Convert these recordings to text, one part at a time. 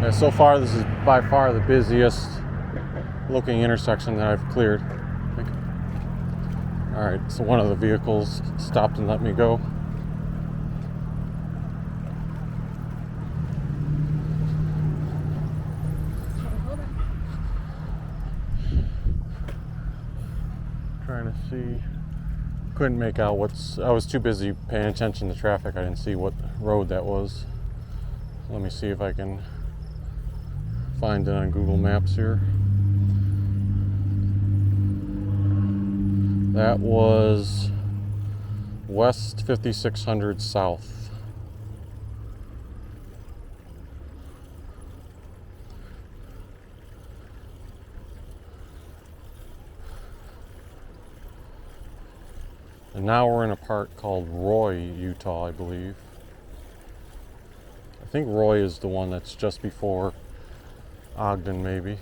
Yeah, so far, this is by far the busiest looking intersection that I've cleared. Alright, so one of the vehicles stopped and let me go. Trying to see. Couldn't make out I was too busy paying attention to traffic. I didn't see what road that was. Let me see if I can find it on Google Maps here. That was West 5600 South. And now we're in a park called Roy, Utah, I believe. I think Roy is the one that's just before Ogden, maybe.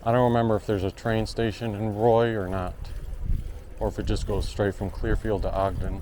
I don't remember if there's a train station in Roy or not, or if it just goes straight from Clearfield to Ogden.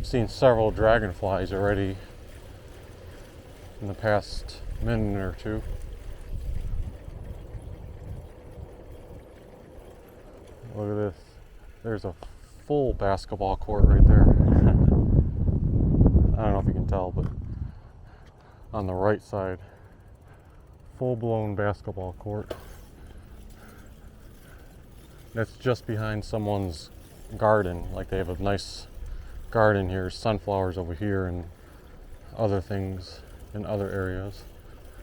Seen several dragonflies already in the past minute or two. Look at this. There's a full basketball court right there. I don't know if you can tell, but on the right side, full-blown basketball court. That's just behind someone's garden. Like they have a nice garden here, sunflowers over here, and other things in other areas.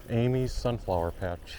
Amy's Sunflower Patch.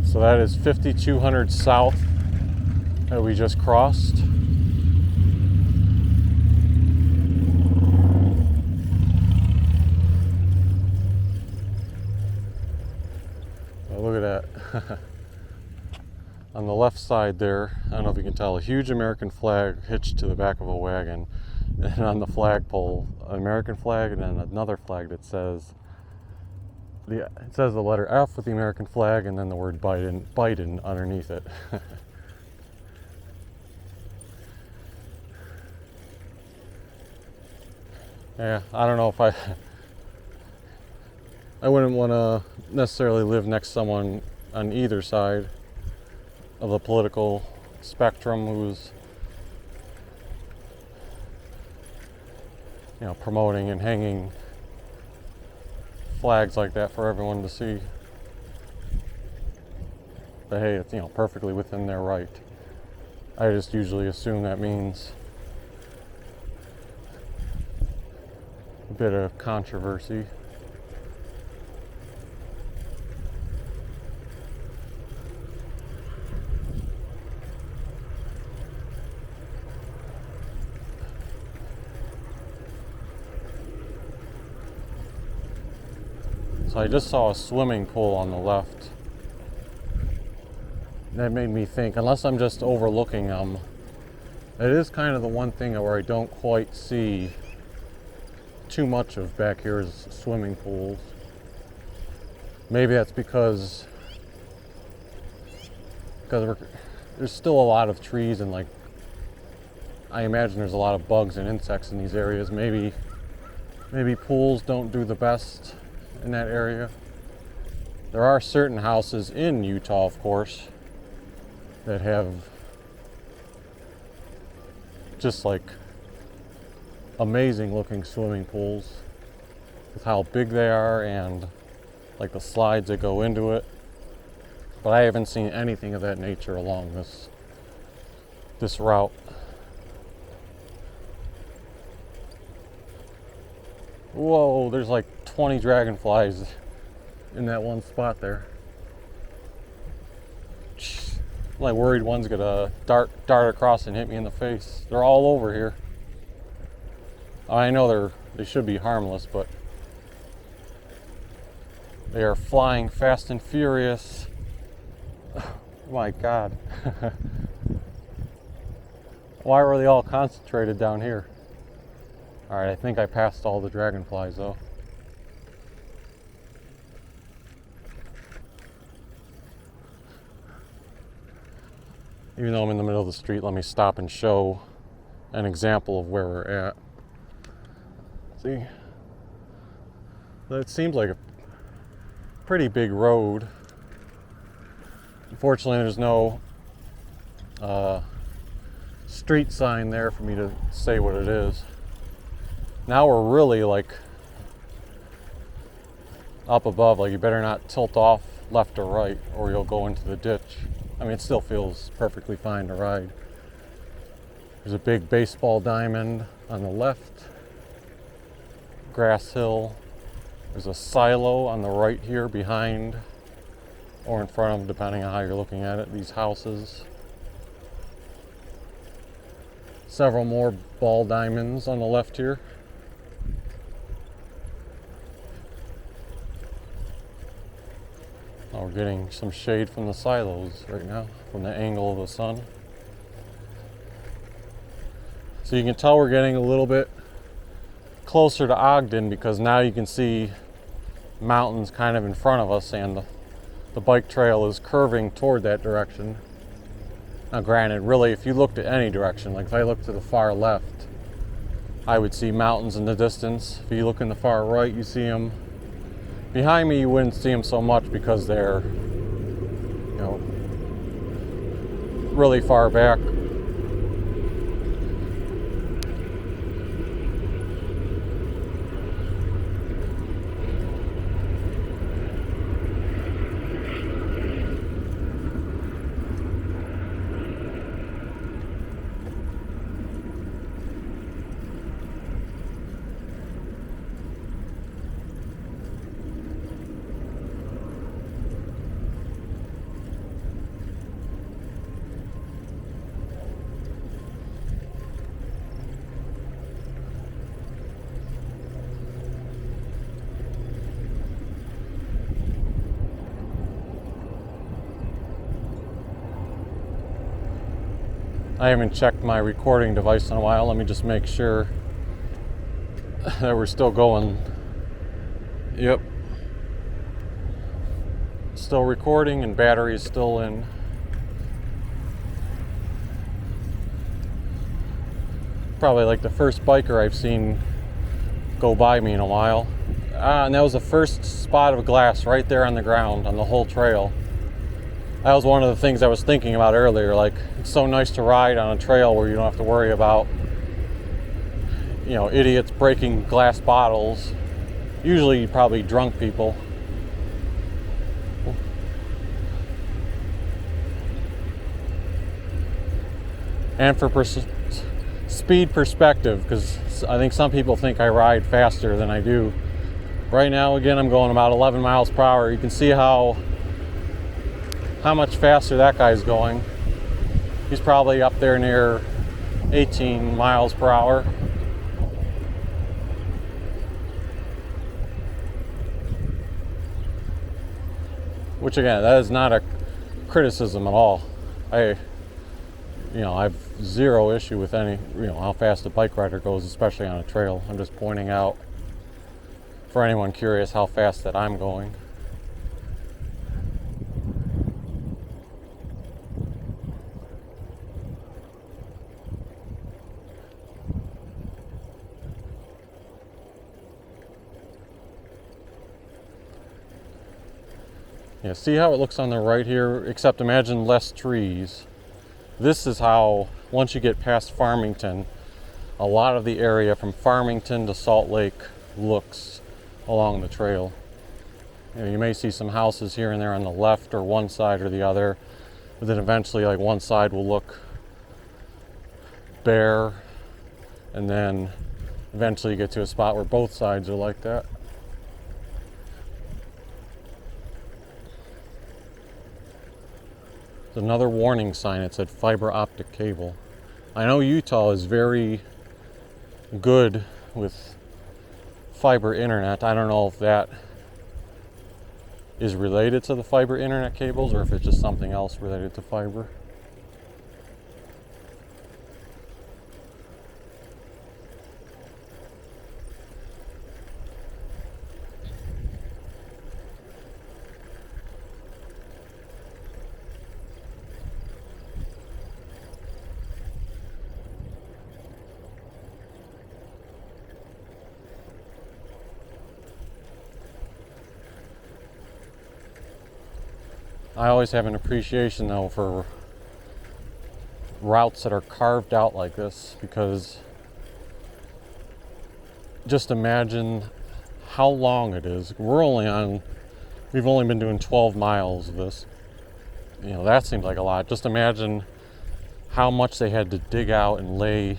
So that is 5200 South that we just crossed. Oh, look at that. On the left side there, I don't know if you can tell, a huge American flag hitched to the back of a wagon. And on the flagpole, an American flag and then another flag that says, it says the letter F with the American flag and then the word Biden underneath it. Yeah, I don't know if I wouldn't want to necessarily live next to someone on either side of the political spectrum who's, you know, promoting and hanging flags like that for everyone to see. But hey, it's, you know, perfectly within their right. I just usually assume that means a bit of controversy. So I just saw a swimming pool on the left. That made me think, unless I'm just overlooking them, it is kind of the one thing where I don't quite see too much of back here is swimming pools. Maybe that's because there's still a lot of trees, and like I imagine there's a lot of bugs and insects in these areas. Maybe pools don't do the best in that area. There are certain houses in Utah, of course, that have just like amazing looking swimming pools with how big they are and like the slides that go into it. But I haven't seen anything of that nature along this route. Whoa, there's like 20 dragonflies in that one spot there. I'm like worried one's gonna dart across and hit me in the face. They're all over here. I know they should be harmless, but they are flying fast and furious. Oh my God. Why were they all concentrated down here? Alright, I think I passed all the dragonflies though. Even though I'm in the middle of the street, let me stop and show an example of where we're at. See? It seems like a pretty big road. Unfortunately, there's no street sign there for me to say what it is. Now we're really like up above, like you better not tilt off left or right or you'll go into the ditch. I mean, it still feels perfectly fine to ride. There's a big baseball diamond on the left, grass hill. There's a silo on the right here behind or in front of, depending on how you're looking at it, these houses. Several more ball diamonds on the left here. Oh, we're getting some shade from the silos right now, from the angle of the sun. So you can tell we're getting a little bit closer to Ogden because now you can see mountains kind of in front of us, and the bike trail is curving toward that direction. Now granted, really, if you looked at any direction, like if I look to the far left, I would see mountains in the distance. If you look in the far right, you see them. Behind me, you wouldn't see them so much because they're, you know, really far back. I haven't checked my recording device in a while. Let me just make sure that we're still going. Yep. Still recording and battery is still in. Probably like the first biker I've seen go by me in a while. And that was the first spot of glass right there on the ground on the whole trail. That was one of the things I was thinking about earlier. Like, it's so nice to ride on a trail where you don't have to worry about, you know, idiots breaking glass bottles. Usually probably drunk people. And for speed perspective, because I think some people think I ride faster than I do. Right now, again, I'm going about 11 miles per hour. You can see how much faster that guy's going. He's probably up there near 18 miles per hour. which again, that is not a criticism at all. I have zero issue with any, how fast a bike rider goes, especially on a trail. I'm just pointing out for anyone curious how fast that I'm going. Yeah, see how it looks on the right here? Except imagine less trees. This is how, once you get past Farmington, a lot of the area from Farmington to Salt Lake looks along the trail. You may see some houses here and there on the left or one side or the other, but then eventually like one side will look bare, and then eventually you get to a spot where both sides are like that. There's another warning sign. It said fiber optic cable. I know Utah is very good with fiber internet. I don't know if that is related to the fiber internet cables or if it's just something else related to fiber. I always have an appreciation though for routes that are carved out like this, because just imagine how long it is. We've only been doing 12 miles of this. That seems like a lot. Just imagine how much they had to dig out and lay,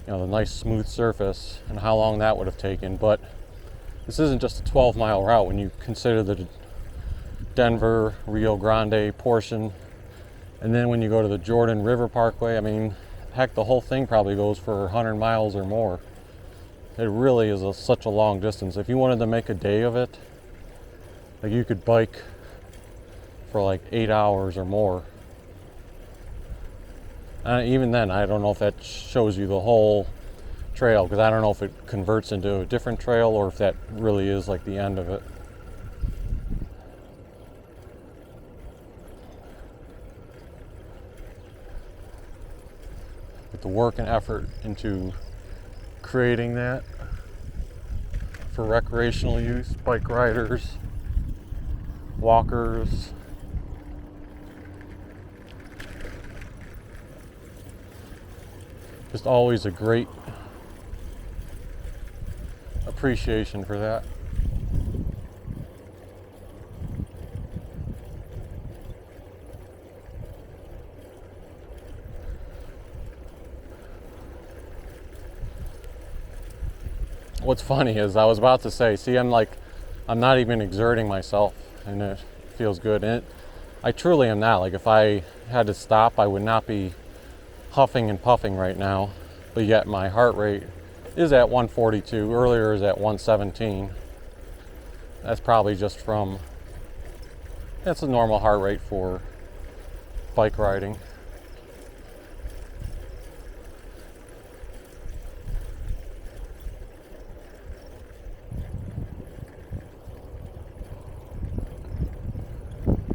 the nice smooth surface, and how long that would have taken. But this isn't just a 12-mile route when you consider the Denver, Rio Grande portion, and then when you go to the Ogden River Parkway, I mean, heck, the whole thing probably goes for 100 miles or more. It really is such a long distance. If you wanted to make a day of it, like, you could bike for like 8 hours or more. Even then, I don't know if that shows you the whole trail, because I don't know if it converts into a different trail or if that really is like the end of it. The work and effort into creating that for recreational use, bike riders, walkers. Just always a great appreciation for that. What's funny is I was about to say, see, I'm not even exerting myself, and it feels good. And I truly am not. Like, if I had to stop, I would not be huffing and puffing right now, but yet my heart rate is at 142. Earlier is at 117. That's probably just from, that's a normal heart rate for bike riding.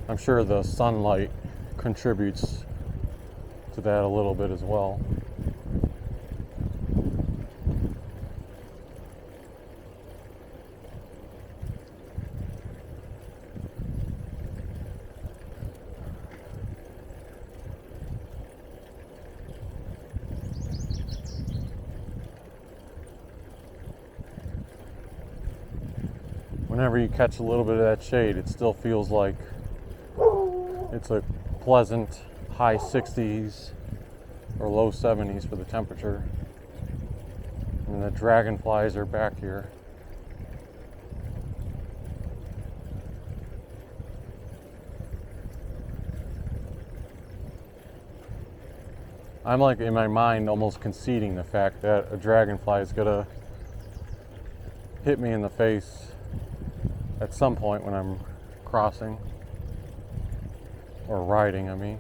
I'm sure the sunlight contributes to that a little bit as well. Whenever you catch a little bit of that shade, it still feels like it's a pleasant high 60s or low 70s for the temperature. And the dragonflies are back here. I'm like, in my mind, almost conceding the fact that a dragonfly is gonna hit me in the face at some point when I'm crossing. Or riding, I mean.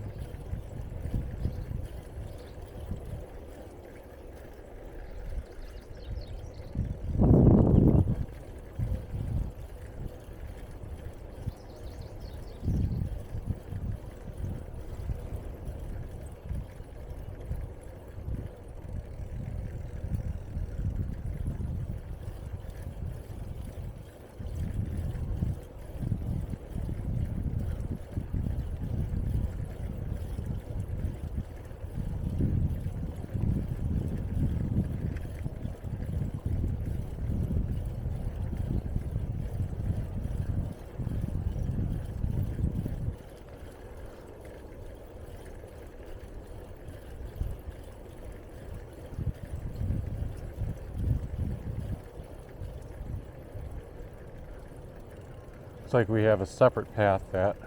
Looks like we have a separate path that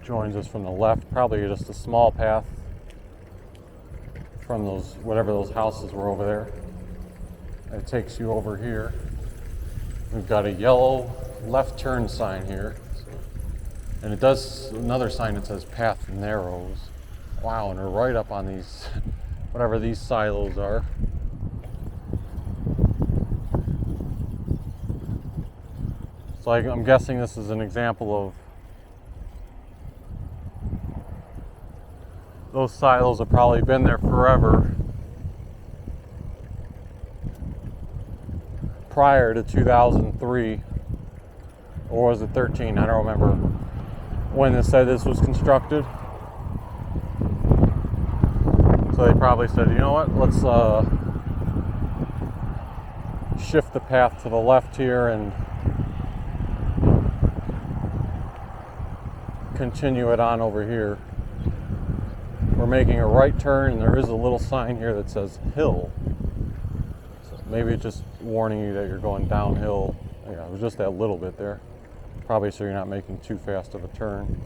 joins us from the left, probably just a small path from those, whatever those houses were over there. It takes you over here. We've got a yellow left turn sign here. And it does another sign that says path narrows. Wow, and we're right up on these, whatever these silos are. So I'm guessing this is an example of those silos have probably been there forever. Prior to 2003, or was it 13? I don't remember when they said this was constructed. So they probably said, you know what, let's shift the path to the left here and continue it on over here. We're making a right turn, and there is a little sign here that says hill. So maybe it's just warning you that you're going downhill. Yeah, it was just that little bit there. Probably so you're not making too fast of a turn.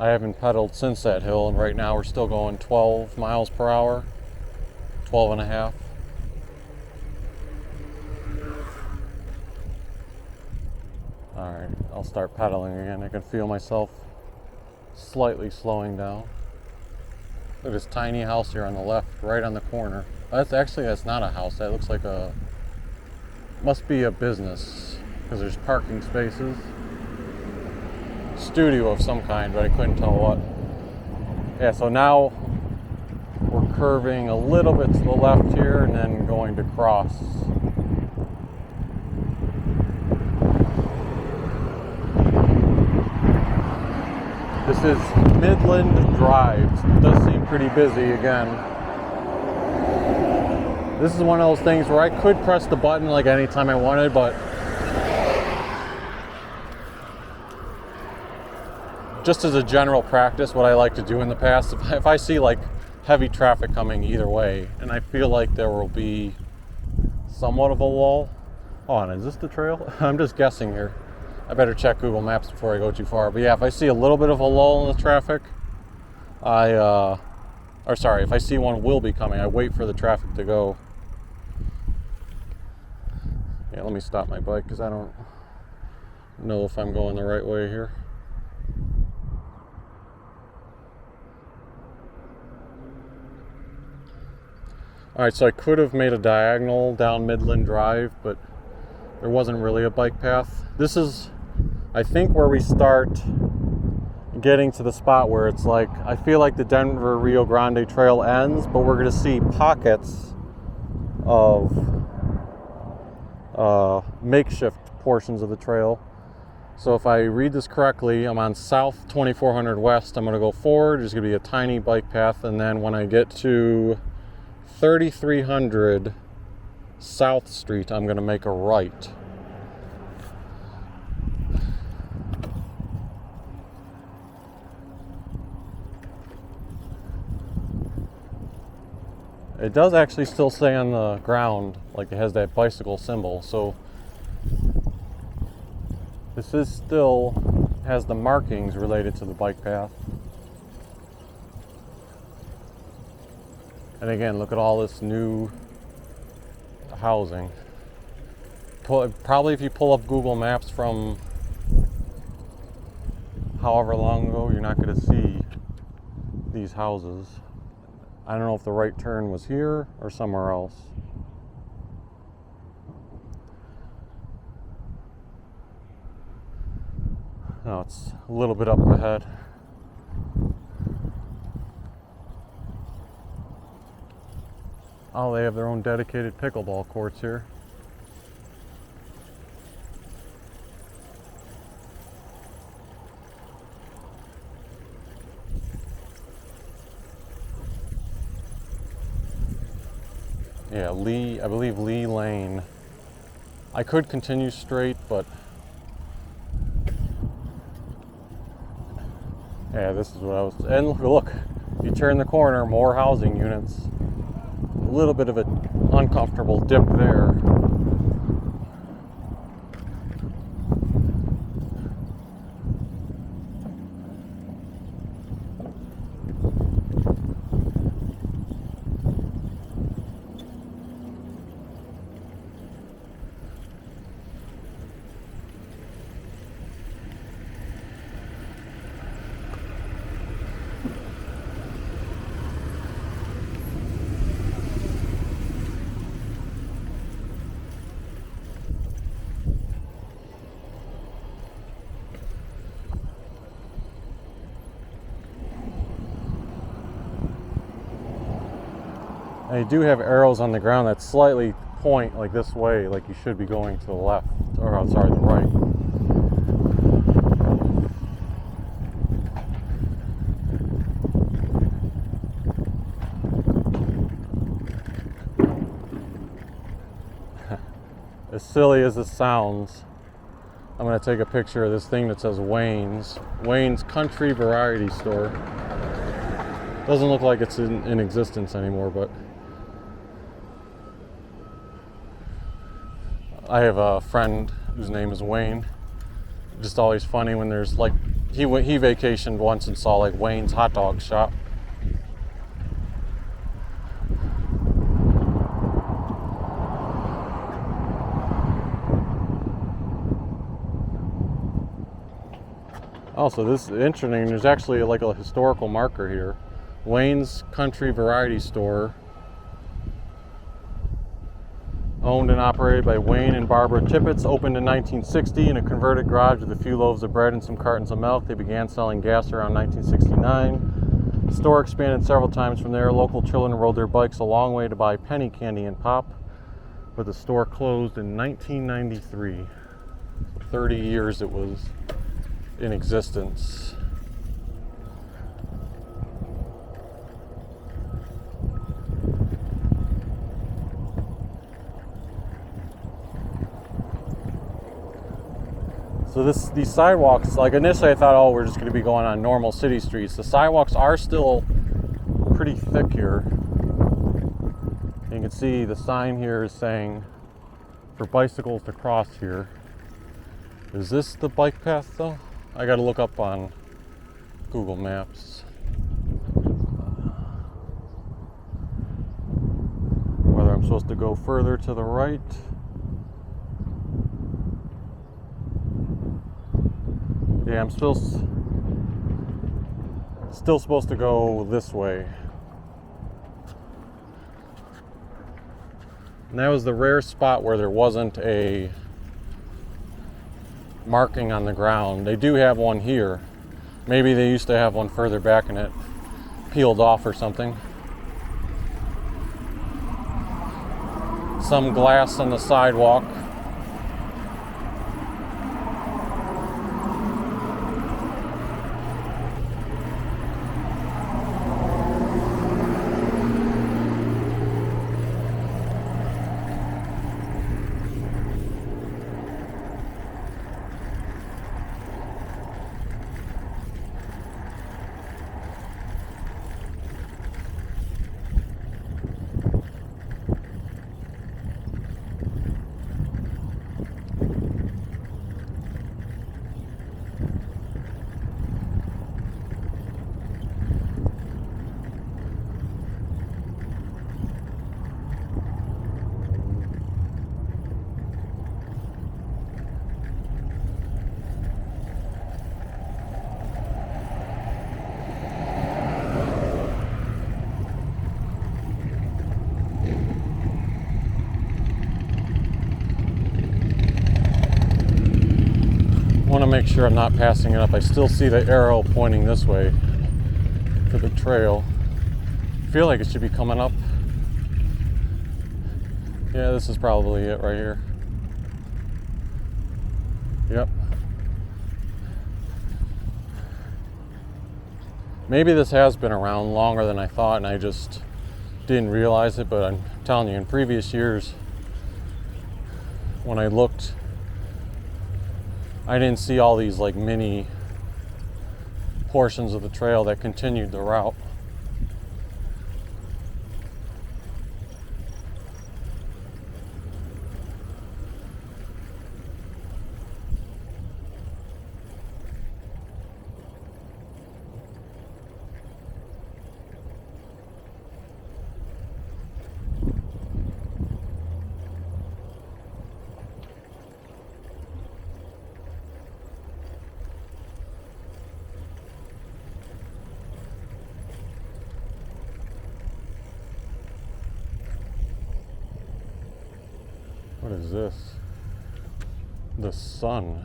I haven't pedaled since that hill, and right now we're still going 12 miles per hour, 12 and a half. All right, I'll start pedaling again. I can feel myself slightly slowing down. Look at this tiny house here on the left, right on the corner. That's not a house. That looks like must be a business, because there's parking spaces. Studio of some kind, but I couldn't tell what. Yeah, so now we're curving a little bit to the left here and then going to cross. This is Midland Drive. It does seem pretty busy again. This is one of those things where I could press the button like anytime I wanted, but just as a general practice, what I like to do in the past, if I see like heavy traffic coming either way, and I feel like there will be somewhat of a lull. Oh, and is this the trail? I'm just guessing here. I better check Google Maps before I go too far. But yeah, if I see a little bit of a lull in the traffic, if I see one will be coming, I wait for the traffic to go. Yeah, let me stop my bike because I don't know if I'm going the right way here. Alright, so I could have made a diagonal down Midland Drive, but there wasn't really a bike path. This is, I think, where we start getting to the spot where it's like, I feel like the Denver Rio Grande Trail ends, but we're going to see pockets of makeshift portions of the trail. So if I read this correctly, I'm on South 2400 West. I'm going to go forward. There's going to be a tiny bike path, and then when I get to 3300 South Street, I'm going to make a right. It does actually still say on the ground, like it has that bicycle symbol. So this is still has the markings related to the bike path. And again, look at all this new housing. Probably if you pull up Google Maps from however long ago, you're not going to see these houses. I don't know if the right turn was here or somewhere else. No, it's a little bit up ahead. Oh, they have their own dedicated pickleball courts here. Yeah, I believe Lee Lane. I could continue straight, but yeah, this is what I was. And look, you turn the corner, more housing units. A little bit of an uncomfortable dip there. And you do have arrows on the ground that slightly point like this way, like you should be going to the left, or I'm sorry, the right. As silly as this sounds, I'm going to take a picture of this thing that says Wayne's Country Variety Store. Doesn't look like it's in existence anymore, but I have a friend whose name is Wayne. Just always funny when there's like, he vacationed once and saw like Wayne's hot dog shop. Also, this is interesting. There's actually like a historical marker here. Wayne's Country Variety Store, owned and operated by Wayne and Barbara Tippett, opened in 1960 in a converted garage with a few loaves of bread and some cartons of milk. They began selling gas around 1969. The store expanded several times from there. Local children rode their bikes a long way to buy penny candy and pop, but the store closed in 1993. 30 years it was in existence. So these sidewalks, like initially I thought, oh, we're just going to be going on normal city streets. The sidewalks are still pretty thick here. You can see the sign here is saying for bicycles to cross here. Is this the bike path though? I got to look up on Google Maps. Whether I'm supposed to go further to the right. Yeah, I'm still supposed to go this way. And that was the rare spot where there wasn't a marking on the ground. They do have one here. Maybe they used to have one further back and it peeled off or something. Some glass on the sidewalk. want to make sure I'm not passing it up. I still see the arrow pointing this way for the trail. I feel like it should be coming up. Yeah, this is probably it right here. Yep. Maybe this has been around longer than I thought and I just didn't realize it, but I'm telling you, in previous years, when I looked, I didn't see all these like mini portions of the trail that continued the route. What is this? The sun.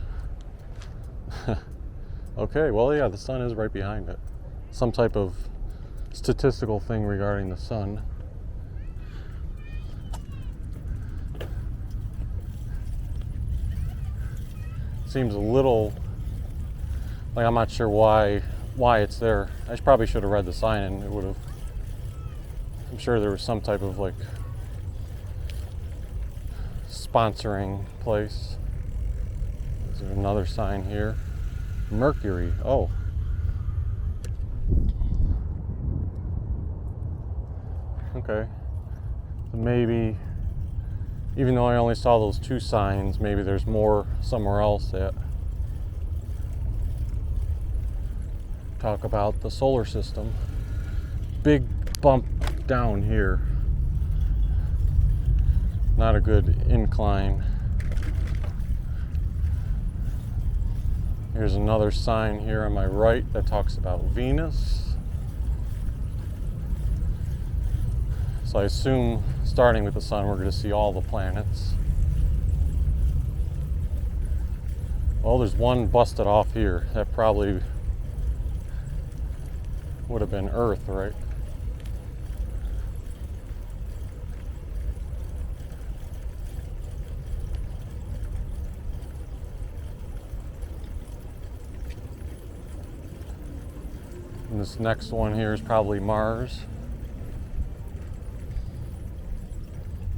Okay, well, yeah, the sun is right behind it. Some type of statistical thing regarding the sun. Seems a little like I'm not sure why it's there. I probably should have read the sign and it would have. I'm sure there was some type of like sponsoring place. There's another sign here. Mercury. Oh. Okay. So maybe, even though I only saw those two signs, maybe there's more somewhere else that talk about the solar system. Big bump down here. Not a good incline. Here's another sign here on my right that talks about Venus. So I assume, starting with the sun, we're going to see all the planets. Well, there's one busted off here. That probably would have been Earth, right? And this next one here is probably Mars.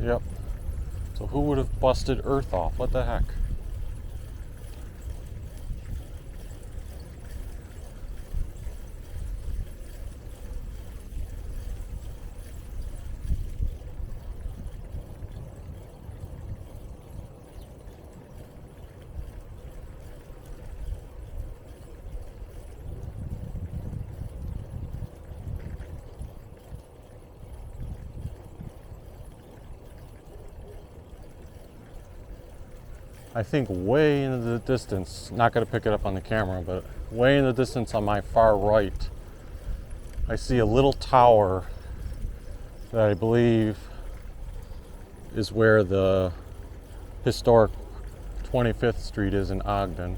Yep. So who would have busted Earth off? What the heck? I think way into the distance, not going to pick it up on the camera, but way in the distance on my far right, I see a little tower that I believe is where the historic 25th Street is in Ogden.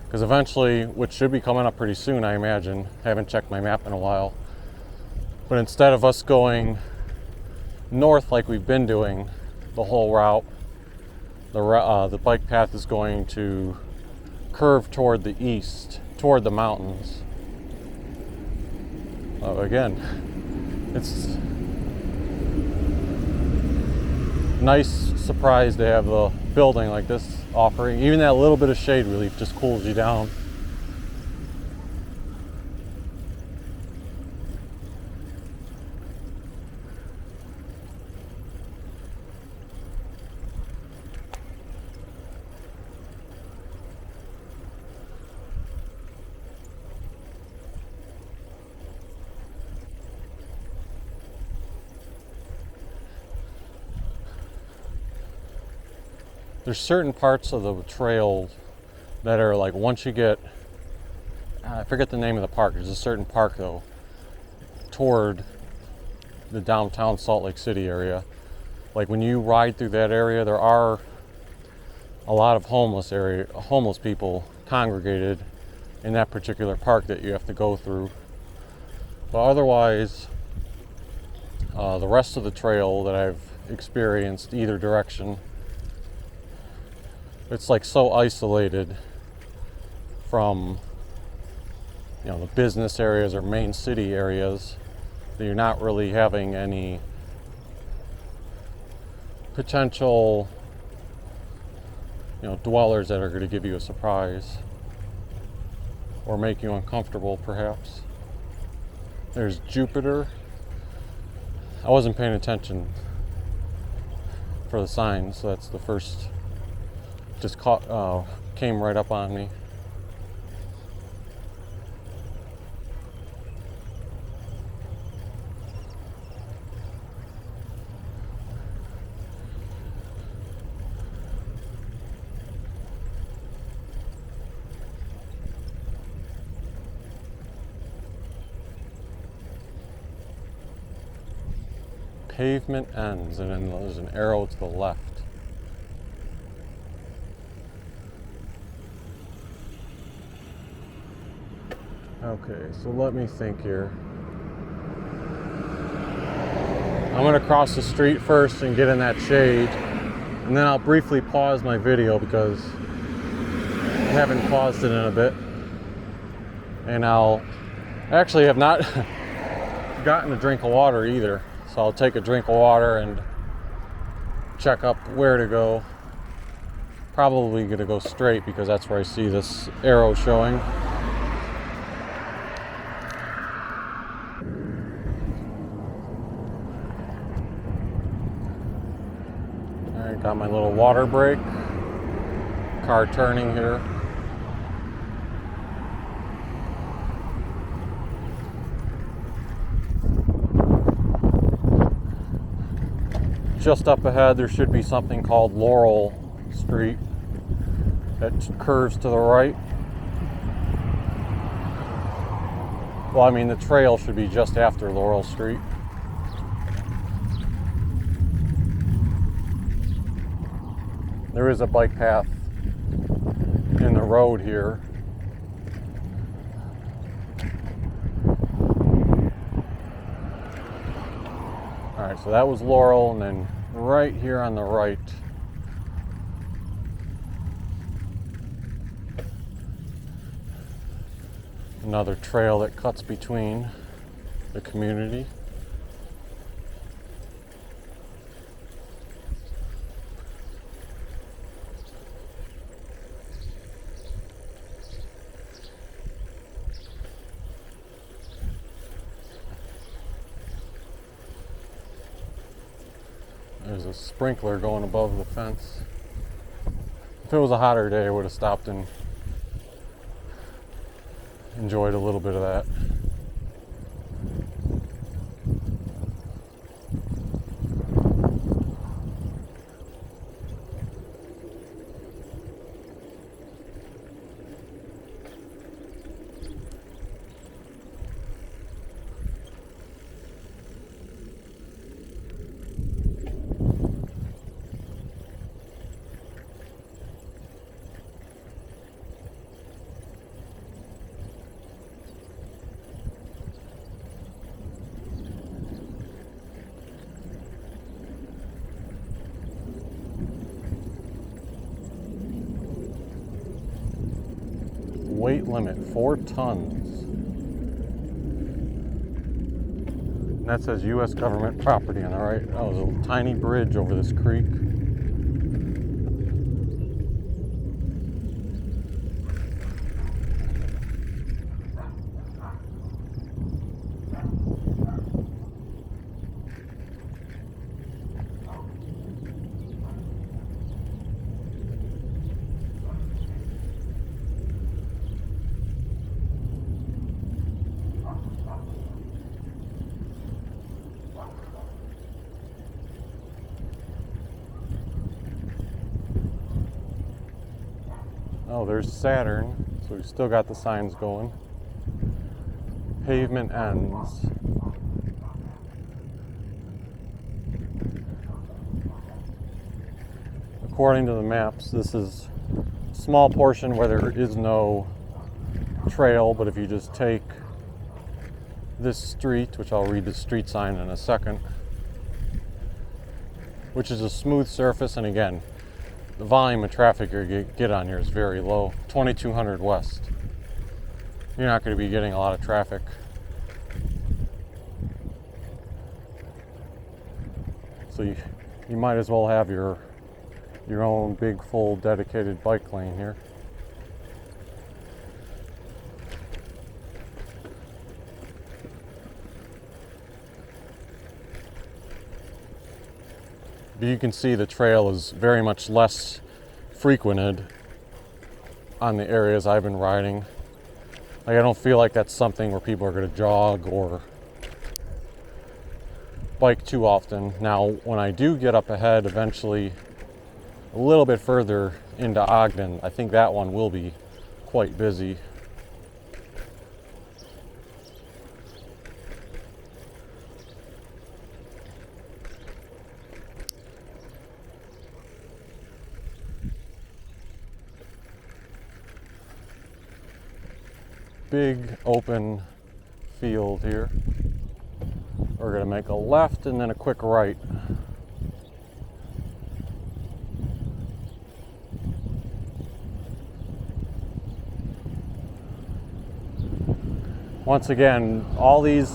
Because eventually, which should be coming up pretty soon, I imagine, I haven't checked my map in a while, but instead of us going north like we've been doing the whole route, the bike path is going to curve toward the east, toward the mountains. Again, it's nice surprise to have a building like this offering. Even that little bit of shade relief just cools you down. There's certain parts of the trail that are like, once you get, I forget the name of the park, there's a certain park though, toward the downtown Salt Lake City area. Like when you ride through that area, there are a lot of homeless people congregated in that particular park that you have to go through. But otherwise, the rest of the trail that I've experienced either direction, it's like so isolated from, you know, the business areas or main city areas that you're not really having any potential, you know, dwellers that are going to give you a surprise or make you uncomfortable, perhaps. There's Jupiter. I wasn't paying attention for the signs, so that's the first, just came right up on me. Pavement ends, and then there's an arrow to the left. Okay, so let me think here. I'm gonna cross the street first and get in that shade, and then I'll briefly pause my video because I haven't paused it in a bit. And I'll actually have not gotten a drink of water either. So I'll take a drink of water and check up where to go. Probably gonna go straight because that's where I see this arrow showing. Alright, got my little water break. Car turning here. Just up ahead, there should be something called Laurel Street that curves to the right. Well, I mean, the trail should be just after Laurel Street. There is a bike path in the road here. All right, so that was Laurel, and then right here on the right, another trail that cuts between the community. There's a sprinkler going above the fence. If it was a hotter day, I would have stopped and enjoyed a little bit of that. Weight limit 4 tons. And that says U.S. government property on the right. That was a tiny bridge over this creek. Oh, there's Saturn, so we've still got the signs going. Pavement ends. according to the maps, this is a small portion where there is no trail, but if you just take this street, which I'll read the street sign in a second, which is a smooth surface, and again, the volume of traffic you get on here is very low. 2200 west. You're not going to be getting a lot of traffic. So you might as well have your own big full dedicated bike lane here. But you can see the trail is very much less frequented on the areas I've been riding. Like, I don't feel like that's something where people are going to jog or bike too often. Now, when I do get up ahead eventually a little bit further into Ogden, I think that one will be quite busy. Big open field here. We're going to make a left and then a quick right. Once again, all these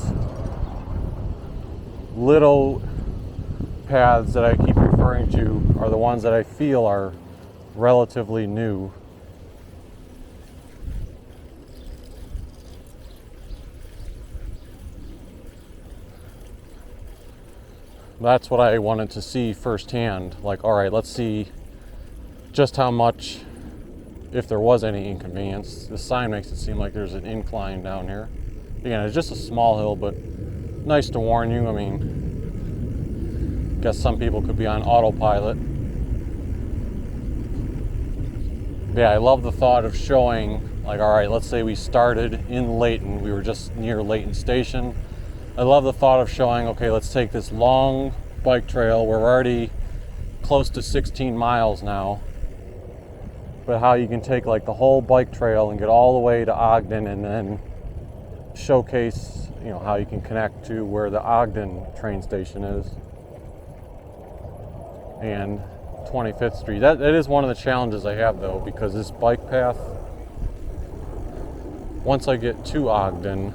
little paths that I keep referring to are the ones that I feel are relatively new. That's what I wanted to see firsthand. Like, all right, let's see just how much, if there was any inconvenience. The sign makes it seem like there's an incline down here. Again, it's just a small hill, but nice to warn you. I mean, I guess some people could be on autopilot. But yeah, I love the thought of showing, like, all right, let's say we started in Layton. We were just near Layton Station. I love the thought of showing, okay, let's take this long bike trail. We're already close to 16 miles now. But how you can take like the whole bike trail and get all the way to Ogden and then showcase, you know, how you can connect to where the Ogden train station is and 25th Street. That is one of the challenges I have though, because this bike path, once I get to Ogden,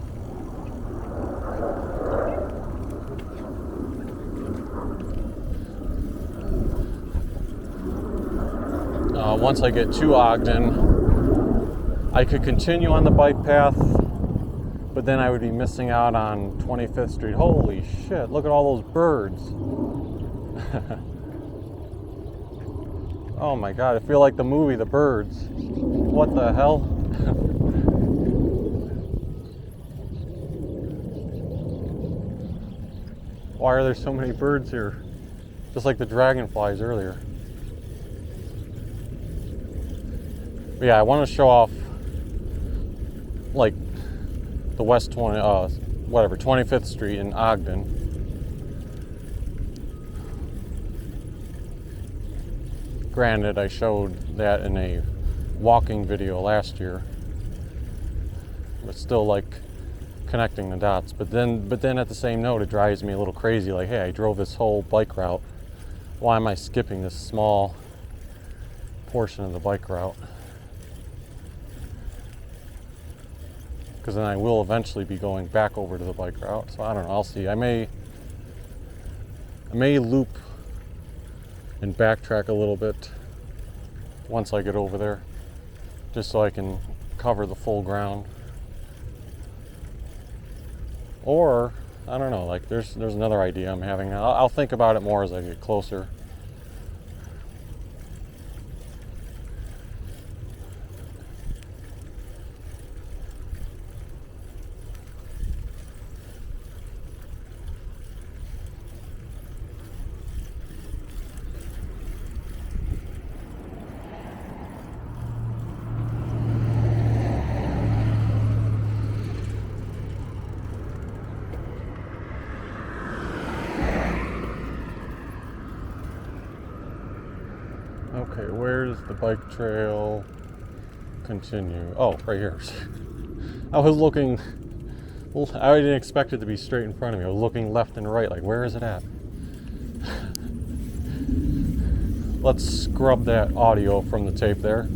I could continue on the bike path, but then I would be missing out on 25th Street. Holy shit, look at all those birds. Oh my god, I feel like the movie The Birds. What the hell? Why are there so many birds here? Just like the dragonflies earlier. But yeah, I want to show off like the West 25th Street in Ogden. Granted, I showed that in a walking video last year, but still like connecting the dots. But then at the same note, it drives me a little crazy. Like, hey, I drove this whole bike route. Why am I skipping this small portion of the bike route? Because then I will eventually be going back over to the bike route. So I don't know, I'll see. I may loop and backtrack a little bit once I get over there, just so I can cover the full ground. Or, I don't know, like there's another idea I'm having. I'll think about it more as I get closer. Okay, where's the bike trail continue? Oh, right here. I was looking, I didn't expect it to be straight in front of me. I was looking left and right, like, where is it at? Let's scrub that audio from the tape there.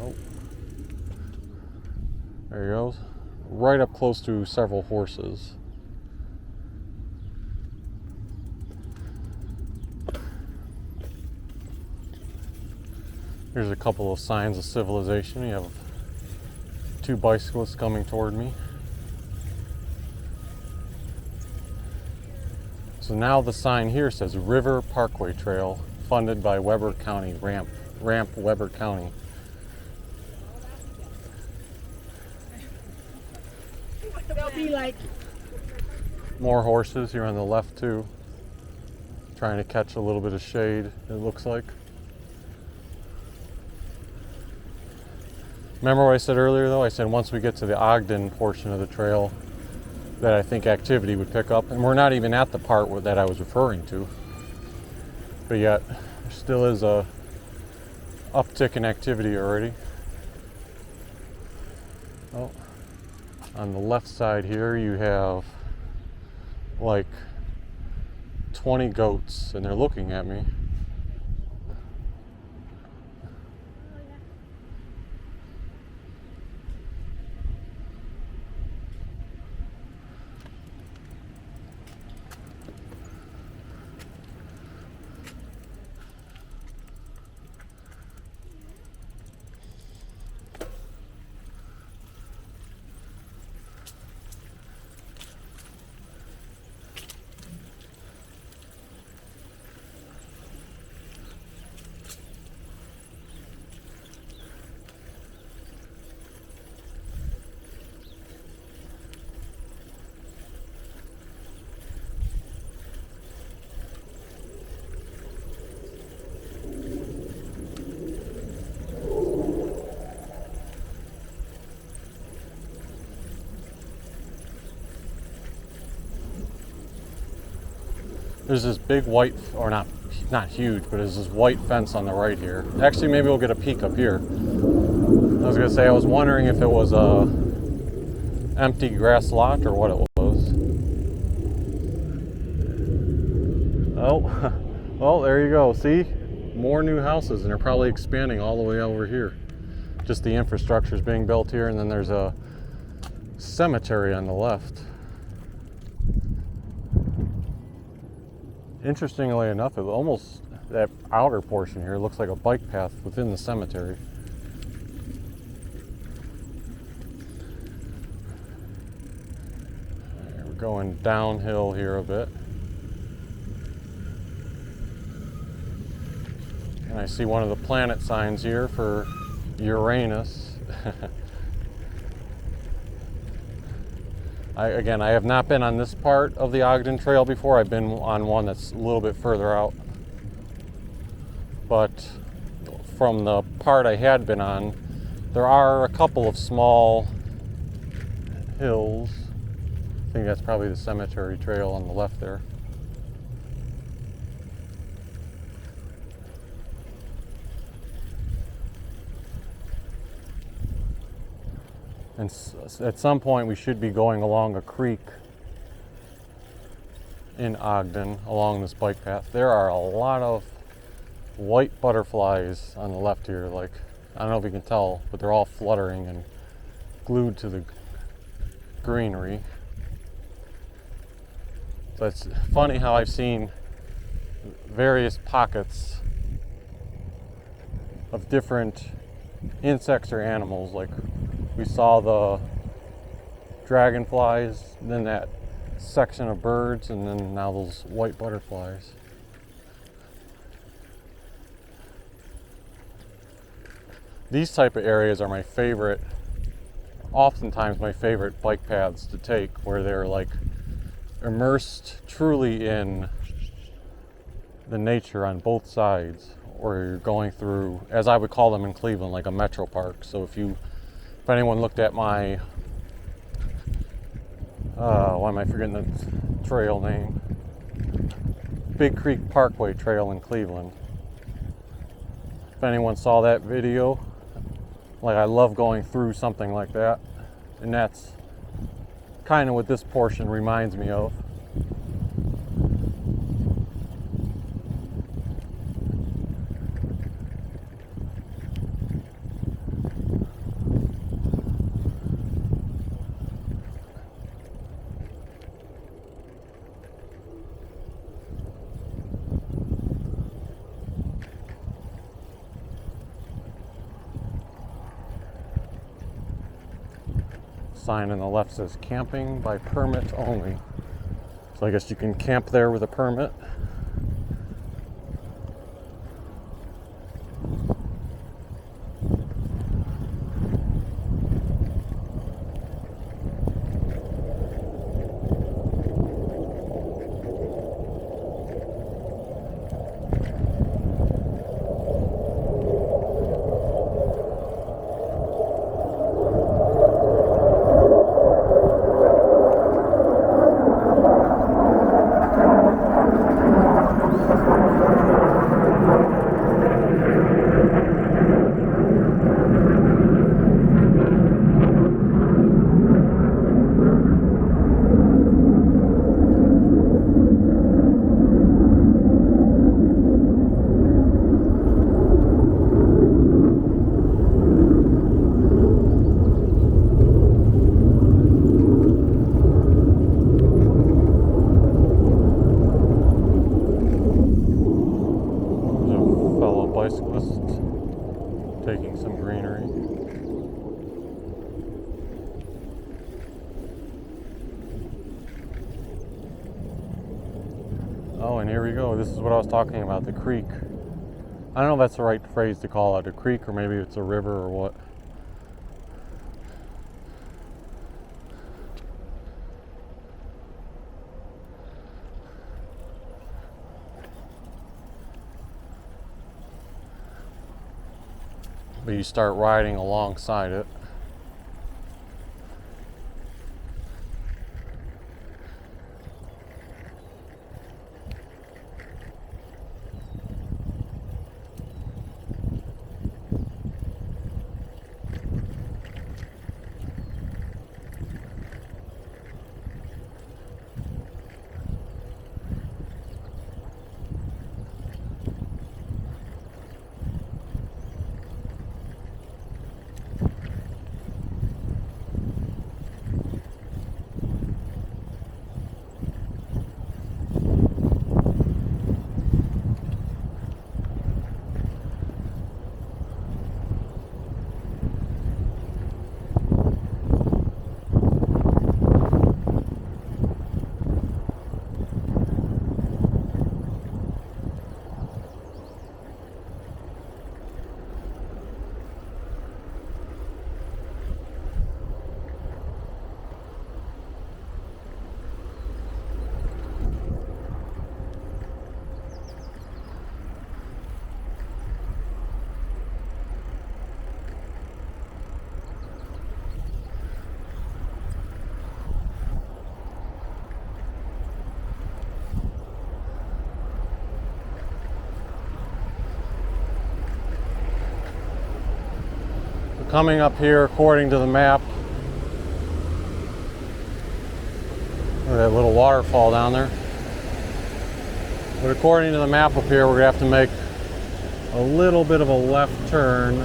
Oh, there he goes. Right up close to several horses. Here's a couple of signs of civilization. You have two bicyclists coming toward me. So now the sign here says River Parkway Trail, funded by Weber County, Ramp Weber County. They'll be like... More horses here on the left too. Trying to catch a little bit of shade, it looks like. Remember what I said earlier though? I said once we get to the Ogden portion of the trail that I think activity would pick up. And we're not even at the part that I was referring to. But yet, there still is a uptick in activity already. Oh, on the left side here you have like 20 goats and they're looking at me. There's this big white, or not huge, but there's this white fence on the right here. Actually, maybe we'll get a peek up here. I was gonna say, I was wondering if it was a empty grass lot or what it was. Oh, well, there you go. See, more new houses, and they're probably expanding all the way over here. Just the infrastructure is being built here, and then there's a cemetery on the left. Interestingly enough, it almost, that outer portion here looks like a bike path within the cemetery. Right, we're going downhill here a bit. And I see one of the planet signs here for Uranus. Again, I have not been on this part of the Ogden Trail before. I've been on one that's a little bit further out. But from the part I had been on, there are a couple of small hills. I think that's probably the cemetery trail on the left there. And at some point we should be going along a creek in Ogden along this bike path. There are a lot of white butterflies on the left here. Like, I don't know if you can tell, but they're all fluttering and glued to the greenery. So it's funny how I've seen various pockets of different insects or animals. Like, we saw the dragonflies, then that section of birds, and then now those white butterflies. These type of areas are my favorite, oftentimes my favorite bike paths to take, where they're like immersed truly in the nature on both sides, or you're going through, as I would call them in Cleveland, like a metro park. So if you If anyone looked at my, why am I forgetting the trail name? Big Creek Parkway Trail in Cleveland. If anyone saw that video, like, I love going through something like that, and that's kind of what this portion reminds me of. Sign on the left says camping by permit only. So I guess you can camp there with a permit. Taking some greenery. Oh, and here we go. This is what I was talking about, the creek. I don't know if that's the right phrase to call it, a creek, or maybe it's a river or what. But you start riding alongside it. Coming up here, according to the map, look at that little waterfall down there. But according to the map up here, we're gonna have to make a little bit of a left turn.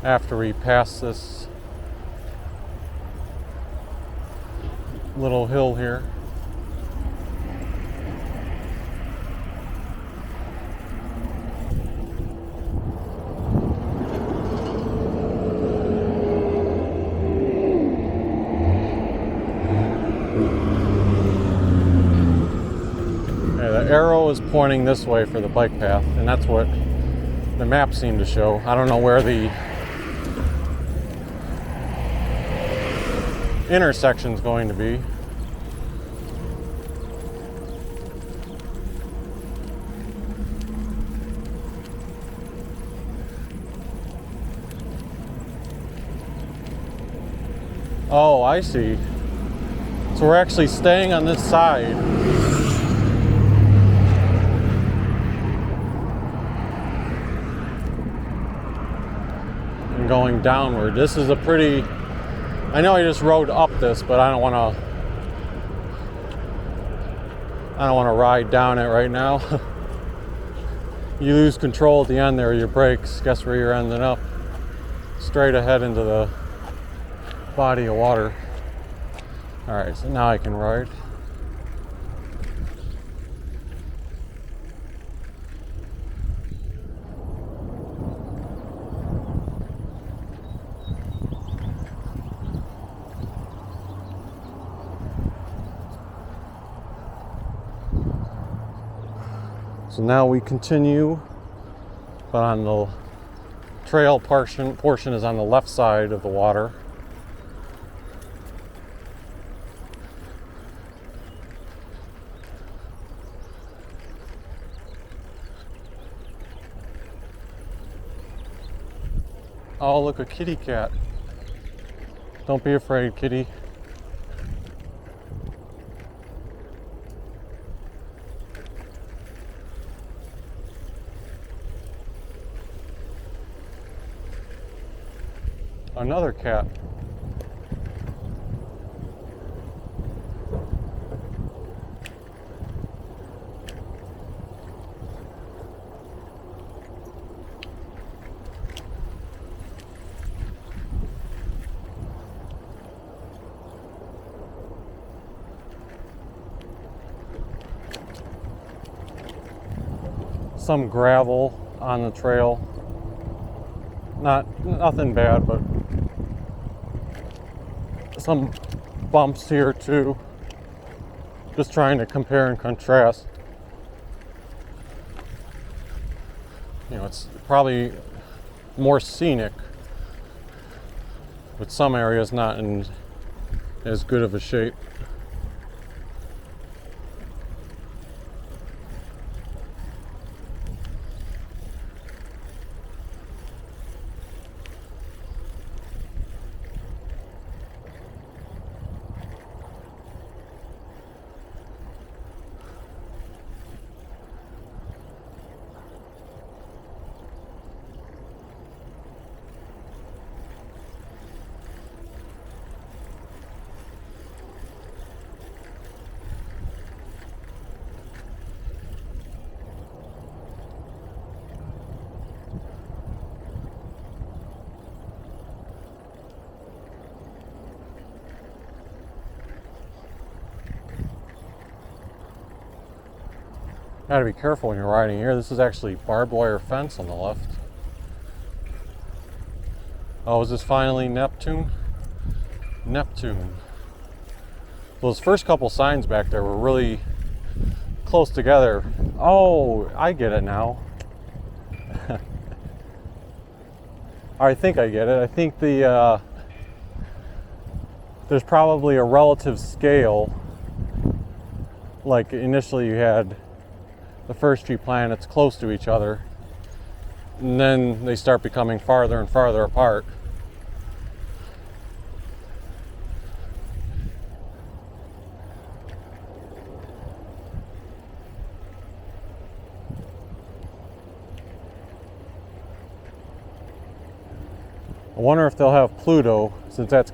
After we pass this little hill here. Okay, the arrow is pointing this way for the bike path, and that's what the map seemed to show. I don't know where the intersection's going to be. Oh, I see. So we're actually staying on this side. And going downward. This is a pretty... I know I just rode up this, but I don't want to ride down it right now. You lose control at the end there of your brakes. Guess where you're ending up? Straight ahead into the body of water. Alright, so now I can ride. So now we continue, but on the trail portion is on the left side of the water. Oh, look, a kitty cat. Don't be afraid, kitty. Another cat. Some gravel on the trail. Nothing bad, but some bumps here too. Just trying to compare and contrast. You know, it's probably more scenic, but some areas not in as good of a shape. Gotta be careful when you're riding here. This is actually barbed wire fence on the left. Oh, is this finally Neptune? Neptune. Those first couple signs back there were really close together. Oh, I get it now. I think I get it. I think there's probably a relative scale. Like initially you had the first few planets close to each other, and then they start becoming farther and farther apart. I wonder if they'll have Pluto, since that's,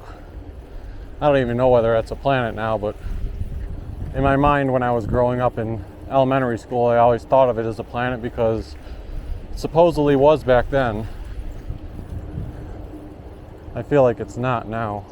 I don't even know whether that's a planet now, but in my mind when I was growing up in elementary school, I always thought of it as a planet because it supposedly was back then. I feel like it's not now.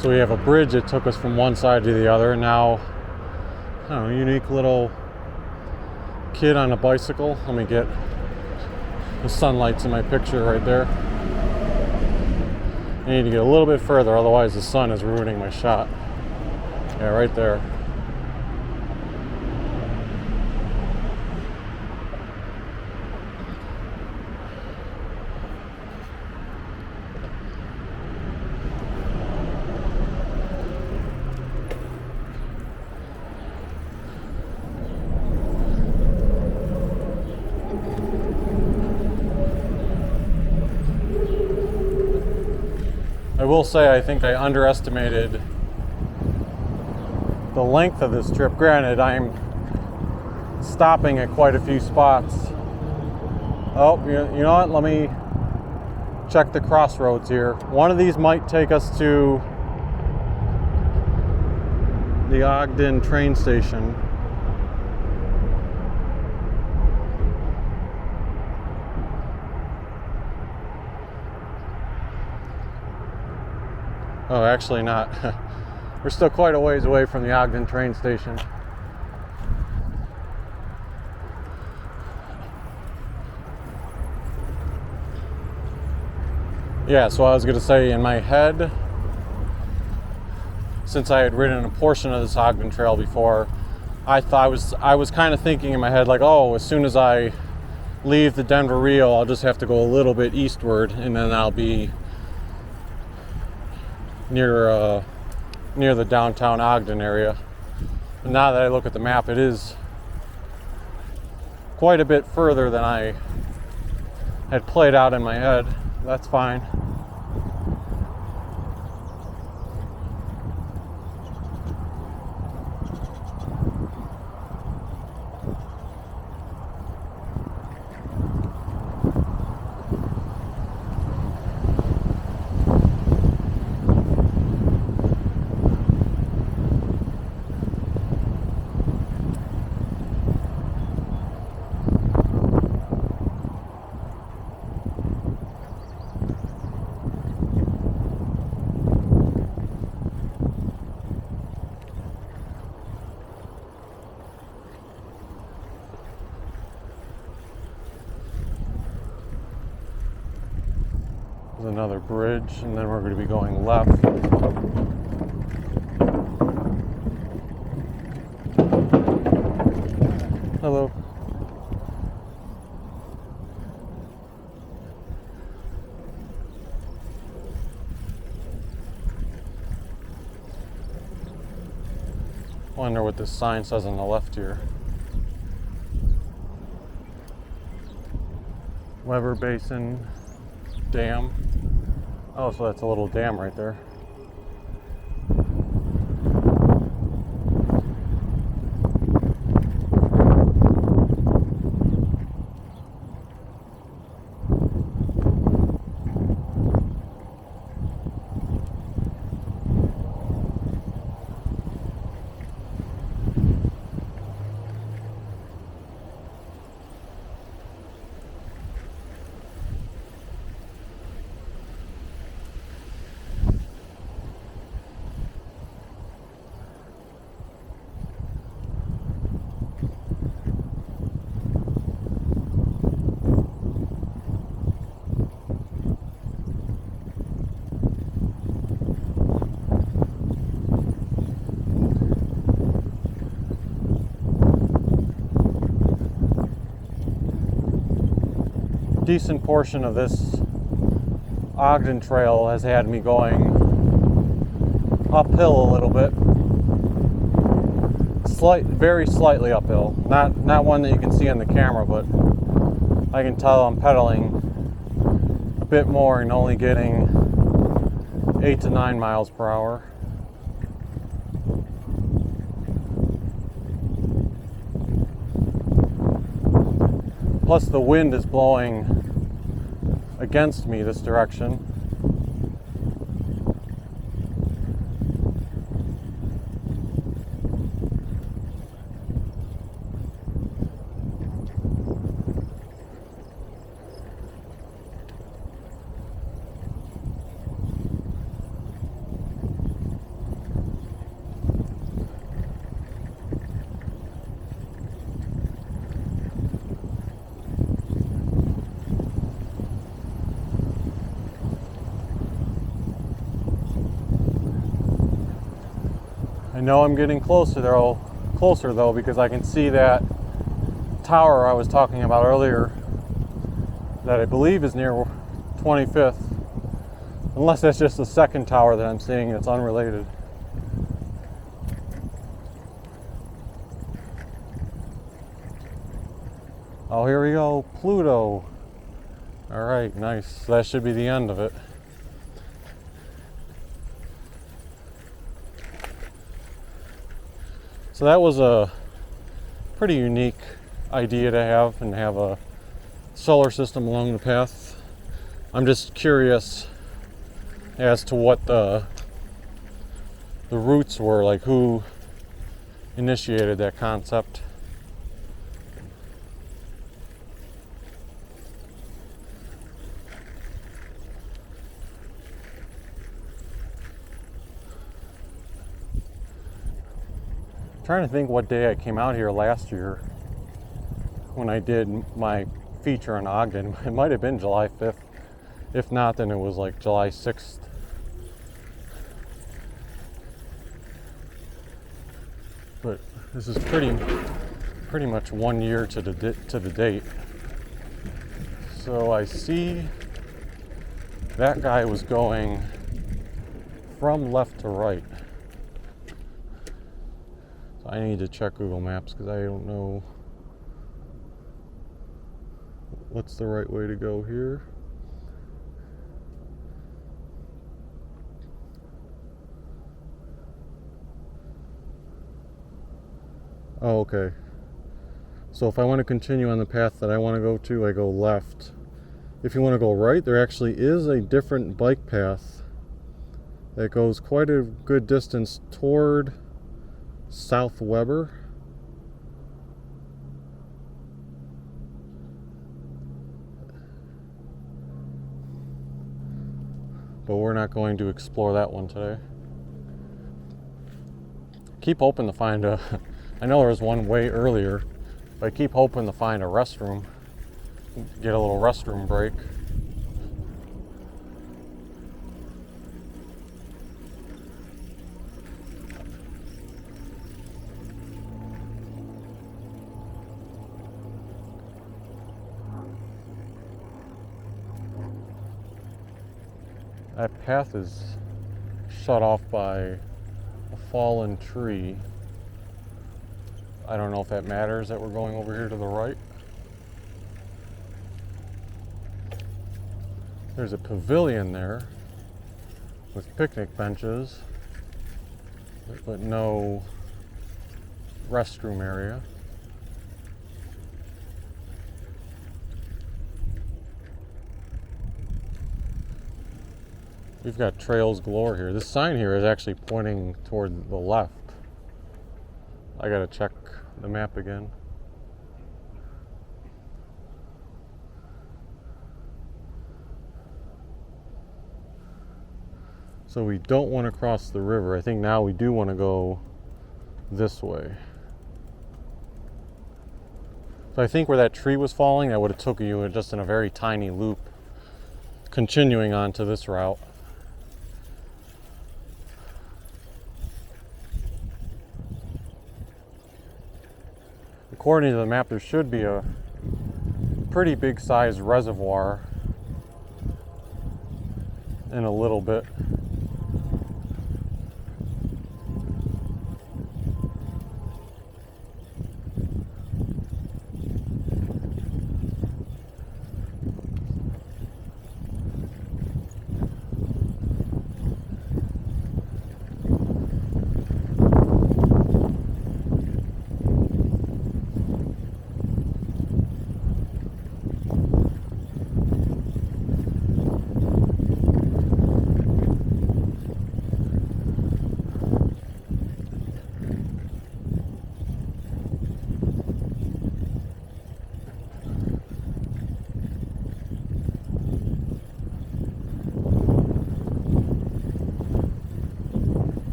So we have a bridge that took us from one side to the other. Now, I don't know, unique little kid on a bicycle. Let me get the sunlight's in my picture right there. I need to get a little bit further, otherwise the sun is ruining my shot. Yeah, right there. I will say I think I underestimated the length of this trip. Granted, I'm stopping at quite a few spots. Oh, you know what? Let me check the crossroads here. One of these might take us to the Ogden train station. Oh, actually not. We're still quite a ways away from the Ogden train station. Yeah, so I was going to say, in my head, since I had ridden a portion of this Ogden Trail before, I was kind of thinking in my head, like, oh, as soon as I leave the Denver Rio, I'll just have to go a little bit eastward, and then I'll be near the downtown Ogden area. But now that I look at the map, it is quite a bit further than I had played out in my head. That's fine. There's another bridge, and then we're going to be going left. Hello. Wonder what this sign says on the left here. Weber Basin Dam. Oh, so that's a little dam right there. Decent portion of this Ogden Trail has had me going uphill a little bit. Very slightly uphill. Not one that you can see on the camera, but I can tell I'm pedaling a bit more and only getting 8 to 9 miles per hour. Plus the wind is blowing against me this direction. I know I'm getting closer though, because I can see that tower I was talking about earlier that I believe is near 25th. Unless that's just the second tower that I'm seeing that's unrelated. Oh, here we go, Pluto. All right, nice. That should be the end of it. So that was a pretty unique idea to have, and have a solar system along the path. I'm just curious as to what the roots were, like who initiated that concept. I'm trying to think what day I came out here last year when I did my feature on Ogden. It might have been July 5th. If not, then it was like July 6th. But this is pretty much 1 year to the date. So I see that guy was going from left to right. So I need to check Google Maps because I don't know what's the right way to go here. Oh, okay. So if I want to continue on the path that I want to go to, I go left. If you want to go right, there actually is a different bike path that goes quite a good distance toward South Weber. But we're not going to explore that one today. Keep hoping to find a I know there was one way earlier, but I keep hoping to find a restroom, get a little restroom break. That path is shut off by a fallen tree. I don't know if that matters that we're going over here to the right. There's a pavilion there with picnic benches, but no restroom area. We've got trails galore here. This sign here is actually pointing toward the left. I gotta check the map again. So we don't want to cross the river. I think now we do want to go this way. So I think where that tree was falling, that would have took you just in a very tiny loop, continuing on to this route. According to the map, there should be a pretty big sized reservoir in a little bit.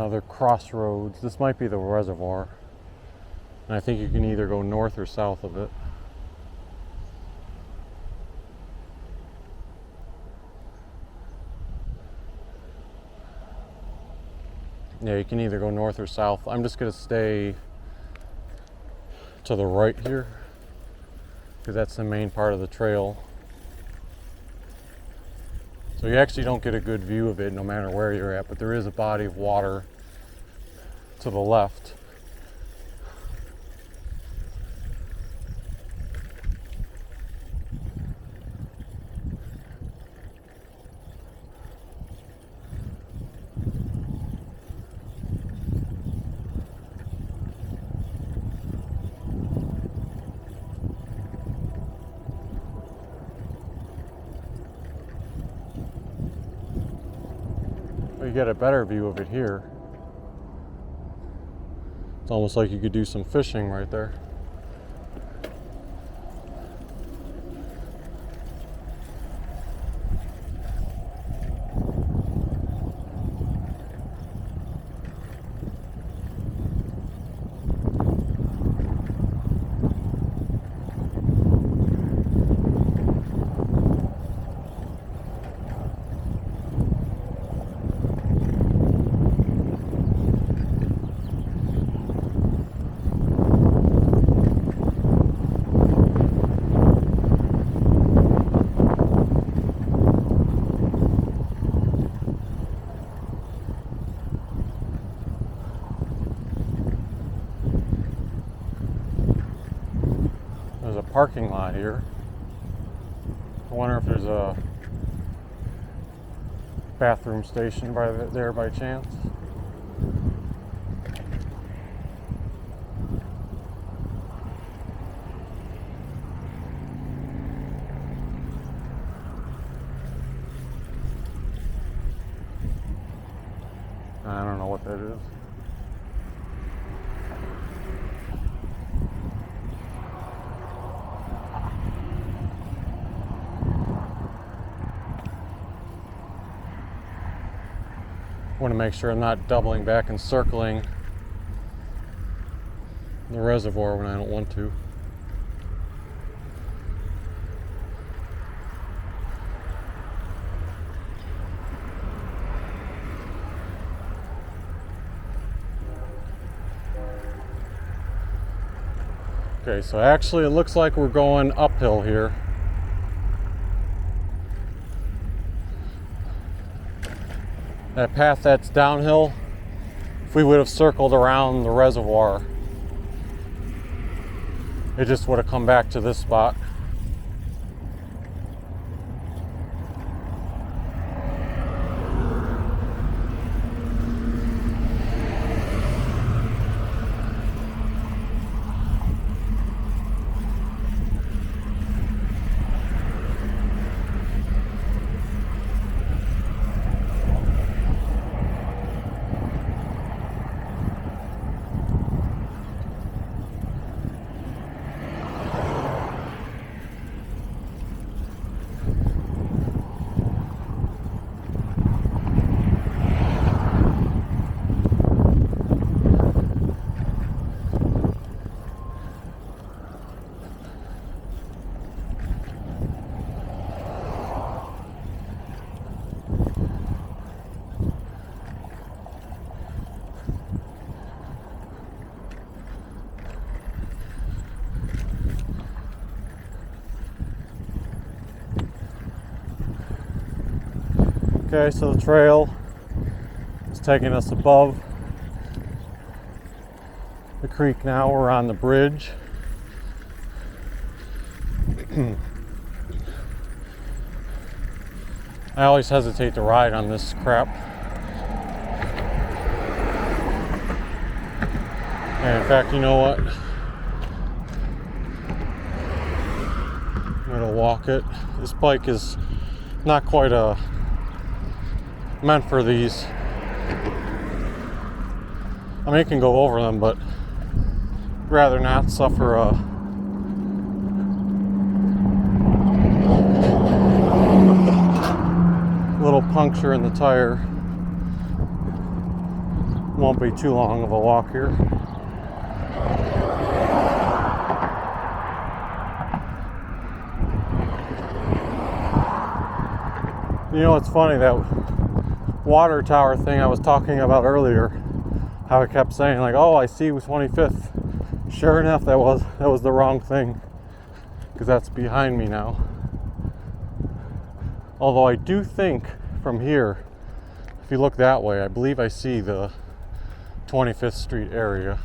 another crossroads. This might be the reservoir. And I think you can either go north or south of it. Yeah, you can either go north or south. I'm just going to stay to the right here because that's the main part of the trail. So you actually don't get a good view of it no matter where you're at, but there is a body of water to the left. You get a better view of it here. It's almost like you could do some fishing right there. Parking lot here. I wonder if there's a bathroom station there by chance. I don't know what that is. I want to make sure I'm not doubling back and circling the reservoir when I don't want to. Okay, so actually it looks like we're going uphill here. That path that's downhill, if we would have circled around the reservoir, it just would have come back to this spot. Okay, so the trail is taking us above the creek now. We're on the bridge. I always hesitate to ride on this crap. And in fact, you know what? I'm gonna walk it. This bike is not quite meant for these. I mean, it can go over them, but I'd rather not suffer a little puncture in the tire. Won't be too long of a walk here. You know, it's funny, that water tower thing I was talking about earlier, how I kept saying like, oh, I see 25th. Sure enough, that was the wrong thing, because that's behind me now. Although I do think from here, if you look that way, I believe I see the 25th Street area.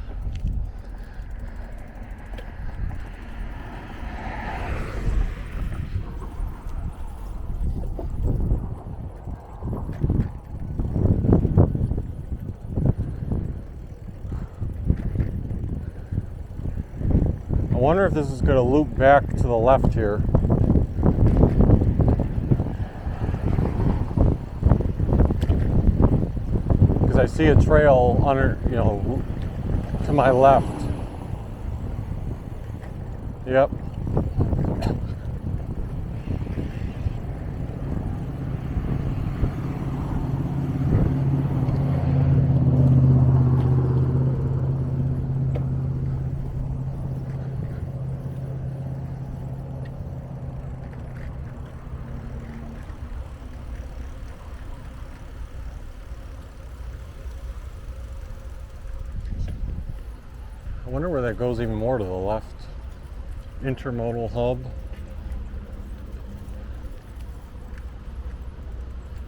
I wonder if this is going to loop back to the left here. Because I see a trail under, you know, to my left. Yep. I wonder where that goes even more to the left. Intermodal hub.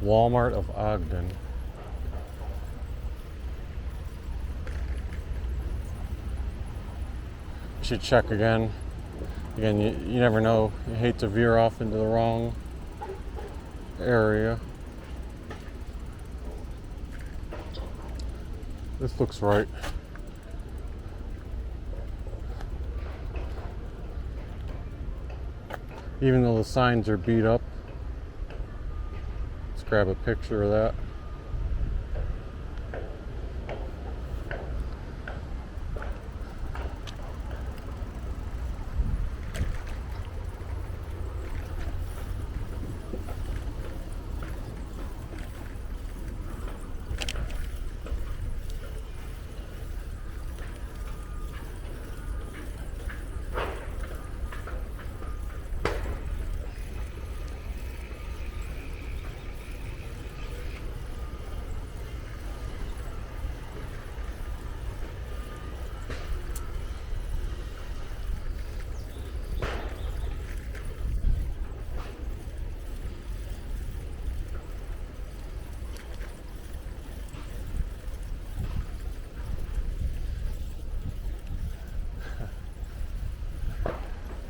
Walmart of Ogden. Should check again. Again, you never know. You hate to veer off into the wrong area. This looks right. Even though the signs are beat up. Let's grab a picture of that.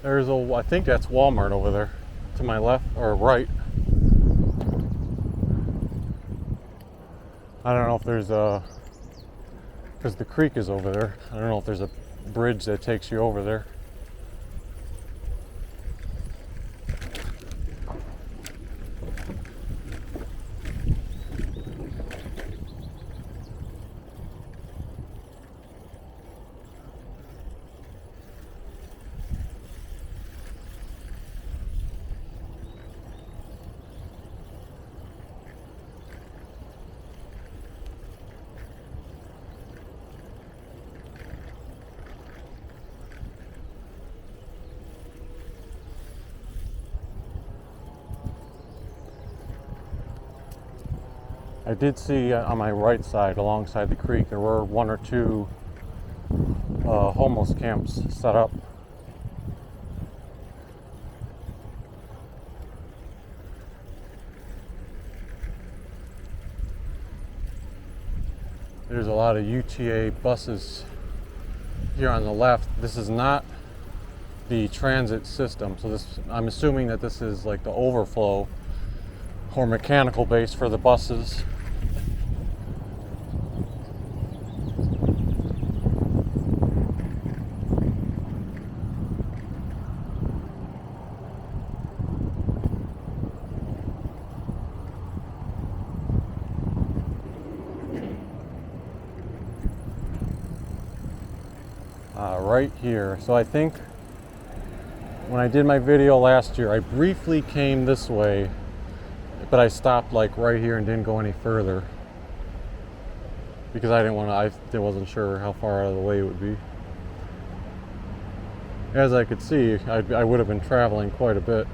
There's I think that's Walmart over there, to my left or right. I don't know if there's because the creek is over there. I don't know if there's a bridge that takes you over there. I did see on my right side, alongside the creek, there were one or two homeless camps set up. There's a lot of UTA buses here on the left. This is not the transit system, so this, I'm assuming that this is like the overflow or mechanical base for the buses. Right here. So I think when I did my video last year, I briefly came this way, but I stopped like right here and didn't go any further. because I wasn't sure how far out of the way it would be. As I could see, I would have been traveling quite a bit.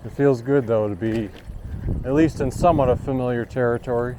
It feels good though to be at least in somewhat of familiar territory.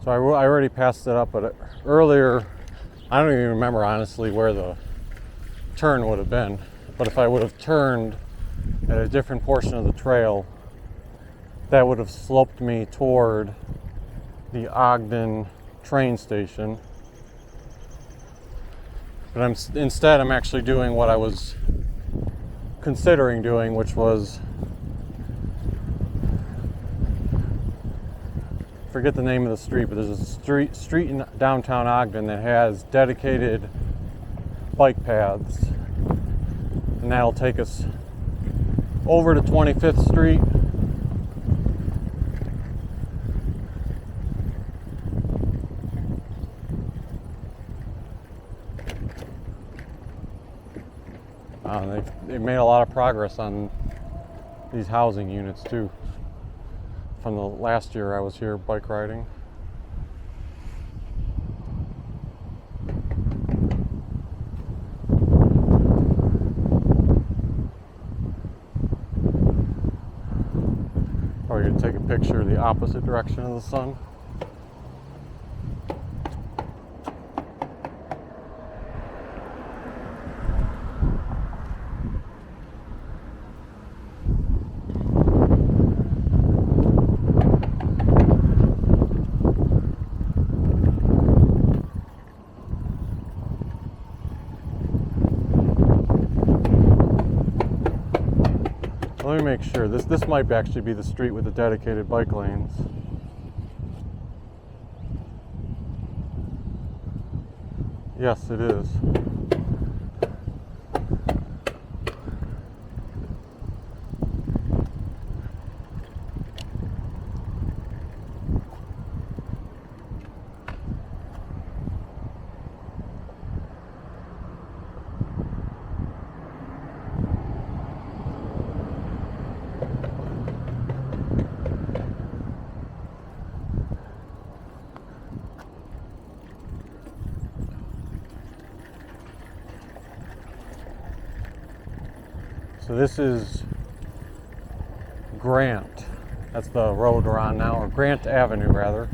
So I already passed it up, but earlier, I don't even remember honestly where the turn would have been. But if I would have turned at a different portion of the trail, that would have sloped me toward the Ogden train station. But instead I'm actually doing what I was considering doing, which was, forget the name of the street, but there's a street in downtown Ogden that has dedicated bike paths, and that'll take us over to 25th Street. They've made a lot of progress on these housing units too. From the last year I was here bike riding. Probably gonna take a picture of the opposite direction of the sun. Let me make sure. This might actually be the street with the dedicated bike lanes. Yes, it is. So this is Grant. That's the road we're on now, or Grant Avenue rather.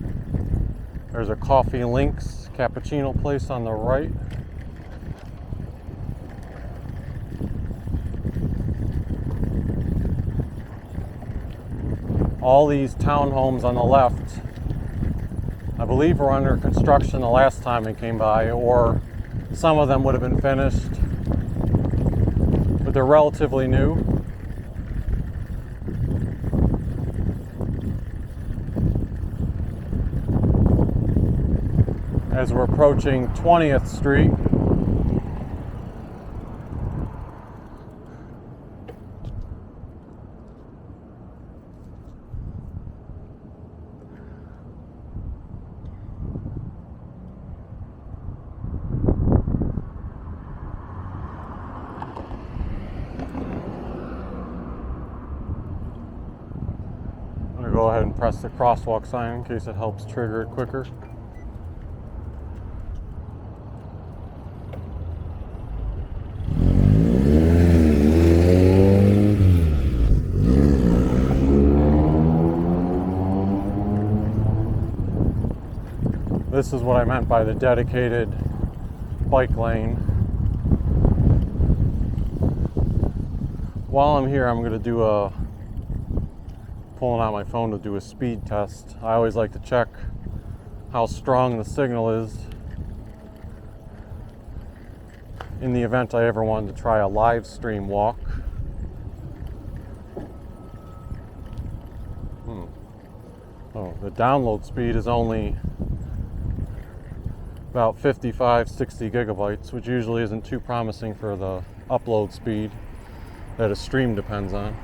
There's a Coffee Links cappuccino place on the right. All these townhomes on the left, I believe, were under construction the last time we came by, or some of them would have been finished, but they're relatively new. as we're approaching 20th Street. I'm going to go ahead and press the crosswalk sign in case it helps trigger it quicker. This is what I meant by the dedicated bike lane. While I'm here, I'm going to do pulling out my phone to do a speed test. I always like to check how strong the signal is in the event I ever wanted to try a live stream walk. Oh, the download speed is only about 55, 60 gigabytes, which usually isn't too promising for the upload speed that a stream depends on.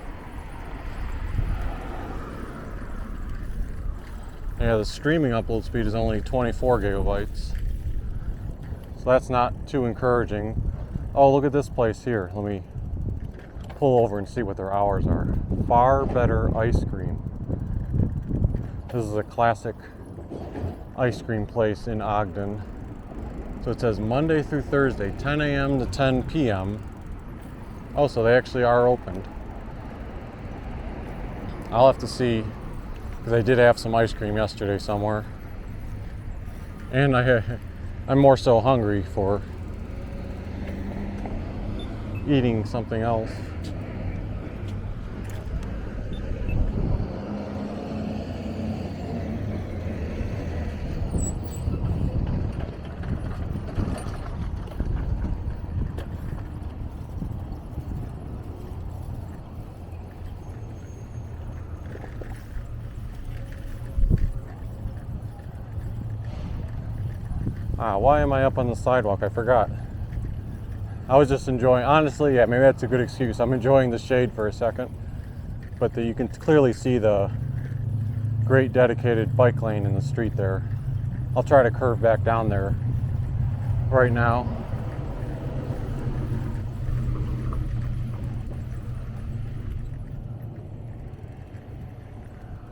Yeah, the streaming upload speed is only 24 gigabytes. So that's not too encouraging. Oh, look at this place here. Let me pull over and see what their hours are. Far Better Ice Cream. This is a classic ice cream place in Ogden. So it says Monday through Thursday, 10 a.m. to 10 p.m. Oh, so they actually are opened. I'll have to see, because I did have some ice cream yesterday somewhere. And I'm more so hungry for eating something else. Why am I up on the sidewalk? I forgot. I was just enjoying, honestly, yeah, maybe that's a good excuse. I'm enjoying the shade for a second, but you can clearly see the great dedicated bike lane in the street there. I'll try to curve back down there right now.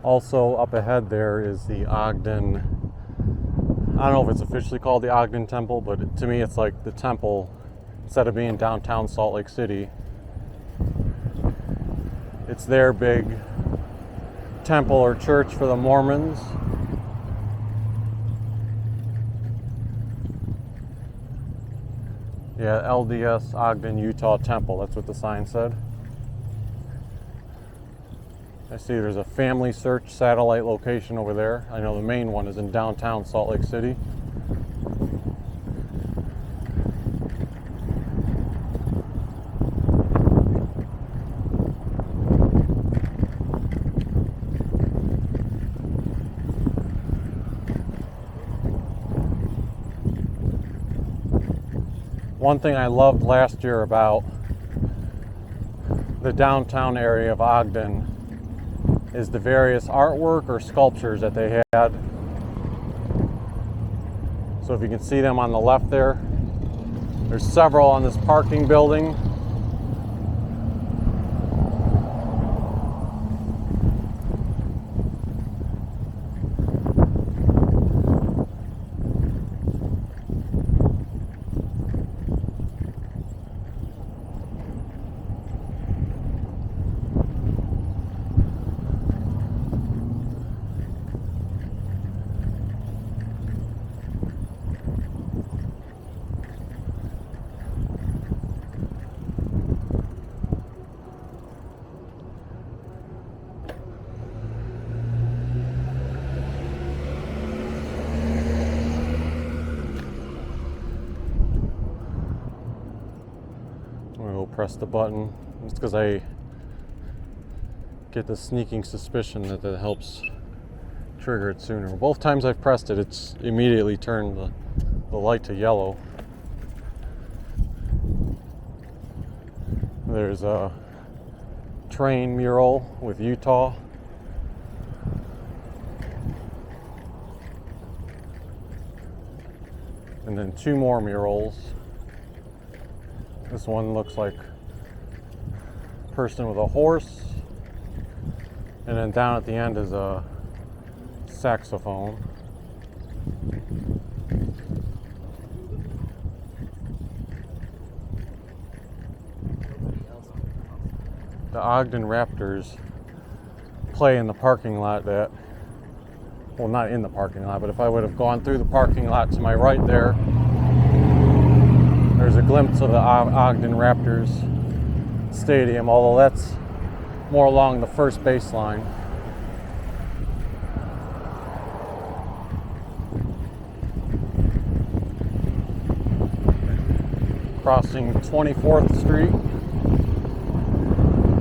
Also up ahead there is the Ogden, I don't know if it's officially called the Ogden Temple, but to me it's like the temple instead of being downtown Salt Lake City. It's their big temple or church for the Mormons. Yeah, LDS Ogden, Utah Temple, that's what the sign said. I see there's a Family Search satellite location over there. I know the main one is in downtown Salt Lake City. One thing I loved last year about the downtown area of Ogden is the various artwork or sculptures that they had. So if you can see them on the left there, there's several on this parking building. Press the button. It's because I get the sneaking suspicion that helps trigger it sooner. Both times I've pressed it, it's immediately turned the light to yellow. There's a train mural with Utah. And then two more murals. This one looks like a person with a horse. And then down at the end is a saxophone. The Ogden Raptors play in the parking lot that, well, not in the parking lot, but if I would have gone through the parking lot to my right there, there's a glimpse of the Ogden Raptors stadium, although that's more along the first baseline. Crossing 24th Street.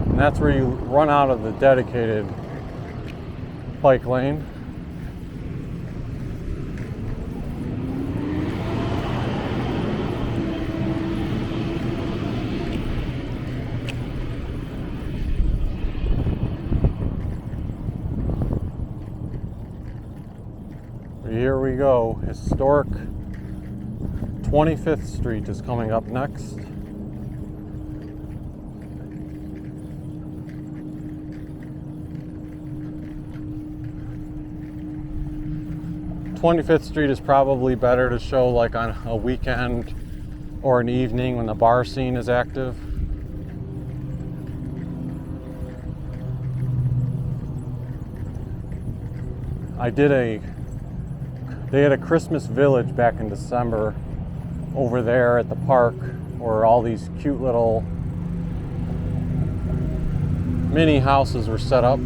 And that's where you run out of the dedicated bike lane. Here we go. Historic 25th Street is coming up next. Twenty-fifth Street is probably better to show like on a weekend or an evening when the bar scene is active. They had a Christmas village back in December over there at the park where all these cute little mini houses were set up.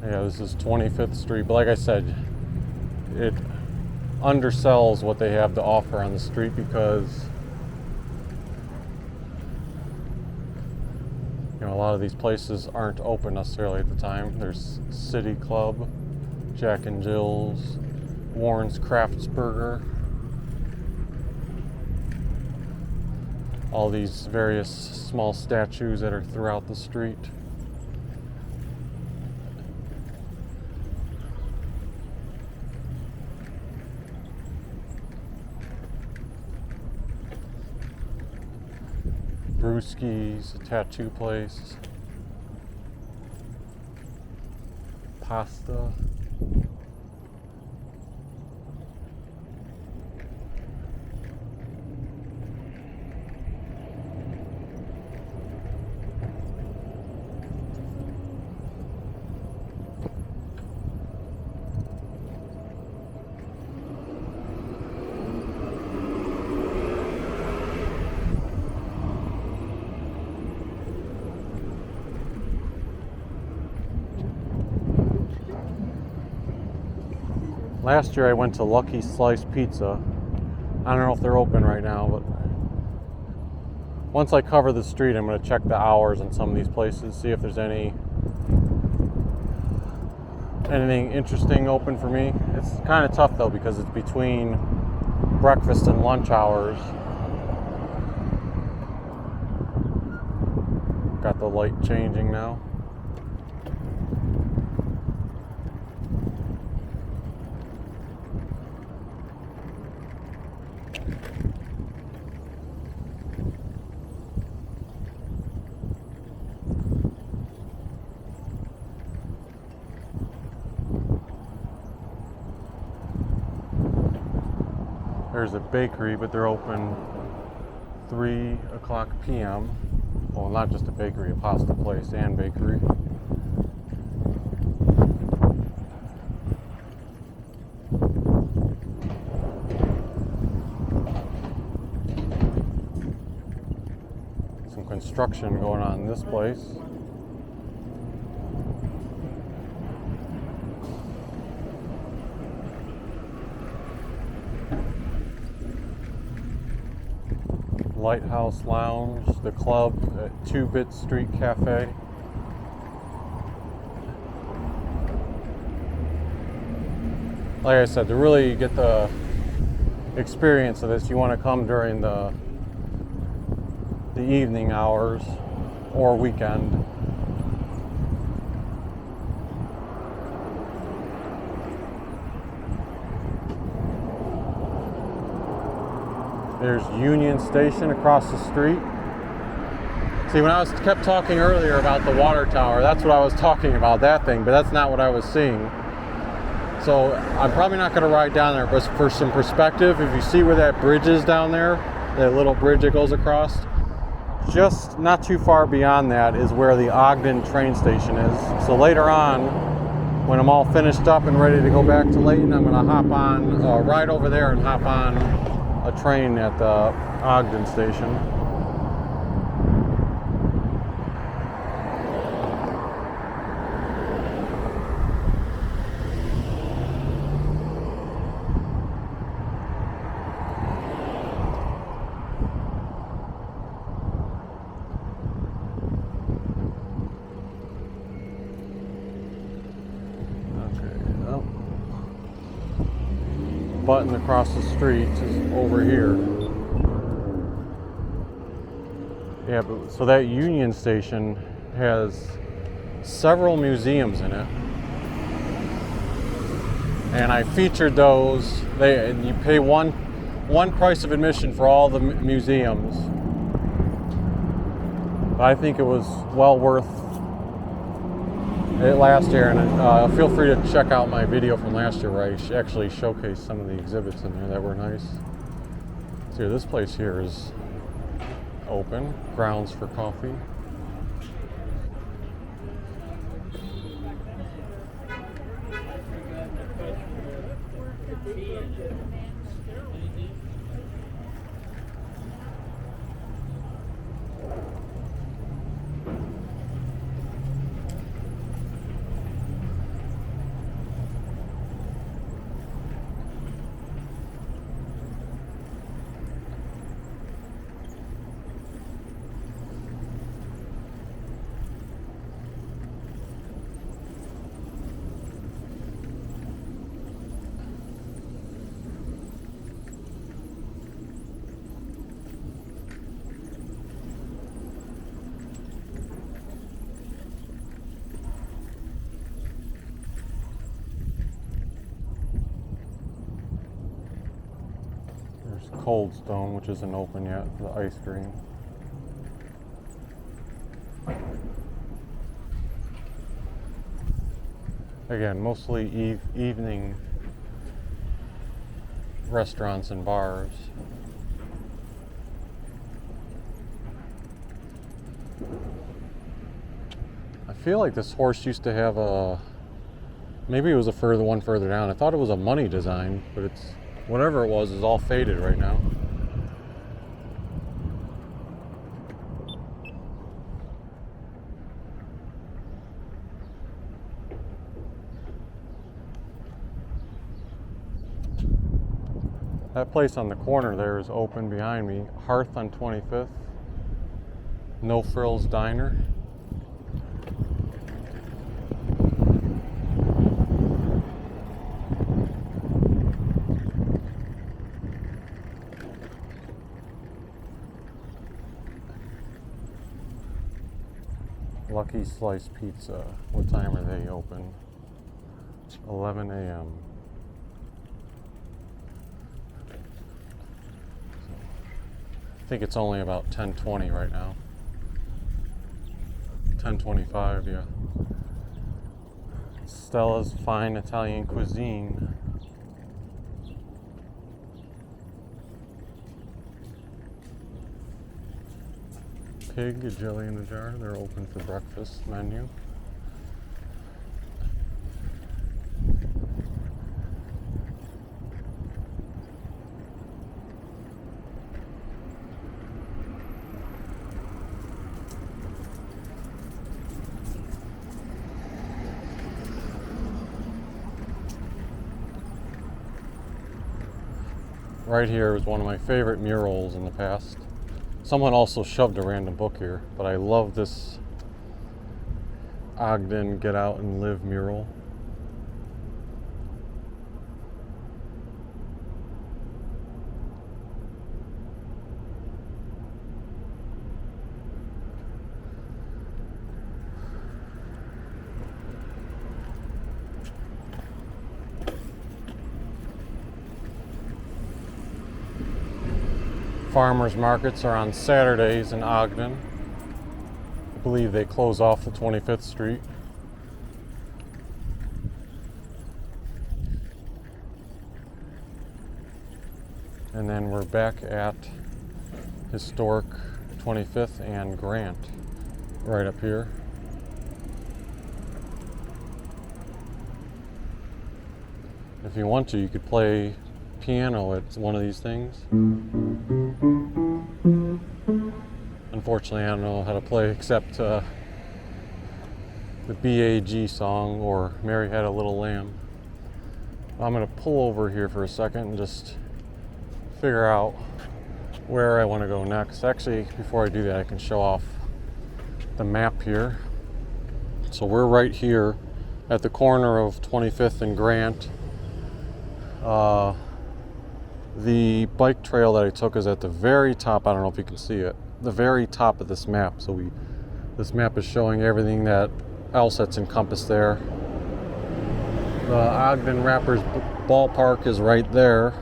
Yeah, this is 25th Street, but like I said, it undersells what they have to offer on the street because a lot of these places aren't open necessarily at the time. There's City Club, Jack and Jill's, Warren's Crafts Burger, all these various small statues that are throughout the street. Brewski's, a tattoo place, pasta. Last year I went to Lucky Slice Pizza. I don't know if they're open right now, but once I cover the street, I'm going to check the hours on some of these places, see if there's anything interesting open for me. It's kind of tough though because it's between breakfast and lunch hours. Got the light changing now. There's a bakery, but they're open 3 o'clock p.m. Well, not just a bakery, a pasta place and bakery. Some construction going on in this place. Lighthouse Lounge, the club at 2-Bit Street Cafe. Like I said, to really get the experience of this, you want to come during the evening hours or weekend. There's Union Station across the street. See, when I kept talking earlier about the water tower, that's what I was talking about, that thing, but that's not what I was seeing. So I'm probably not going to ride down there, but for some perspective, if you see where that bridge is down there, that little bridge that goes across, just not too far beyond that is where the Ogden train station is. So later on, when I'm all finished up and ready to go back to Layton, I'm going to hop on, ride over there and hop on a train at the Ogden station. Button across the street is over here. Yeah, but so that Union Station has several museums in it, and I featured those. And you pay one price of admission for all the museums. But I think it was well worth it last year, and feel free to check out my video from last year where I actually showcased some of the exhibits in there that were nice. So this place here is open, grounds for coffee. Cold Stone, which isn't open yet, the ice cream. Again, mostly evening restaurants and bars. I feel like this horse used to have a, maybe it was one further down. I thought it was a money design, but it's, whatever it was is all faded right now. That place on the corner there is open behind me. Hearth on 25th. No Frills Diner. Lucky Slice Pizza. What time are they open? 11 a.m. I think it's only about 10:20 right now. 10:25, yeah. Stella's Fine Italian Cuisine. Pig, a jelly in a jar. They're open for breakfast menu. Right here is one of my favorite murals in the past. Someone also shoved a random book here, but I love this Ogden Get Out and Live mural. Farmers markets are on Saturdays in Ogden. I believe they close off the 25th Street. And then we're back at historic 25th and Grant, right up here. If you want to, you could play piano at one of these things. Unfortunately, I don't know how to play except the BAG song or Mary Had a Little Lamb. I'm going to pull over here for a second and just figure out where I want to go next. Actually, before I do that, I can show off the map here. So we're right here at the corner of 25th and Grant. The bike trail that I took is at the very top. I don't know if you can see it. The very top of this map. So this map is showing everything else that's encompassed there. The Ogden Rappers ballpark is right there.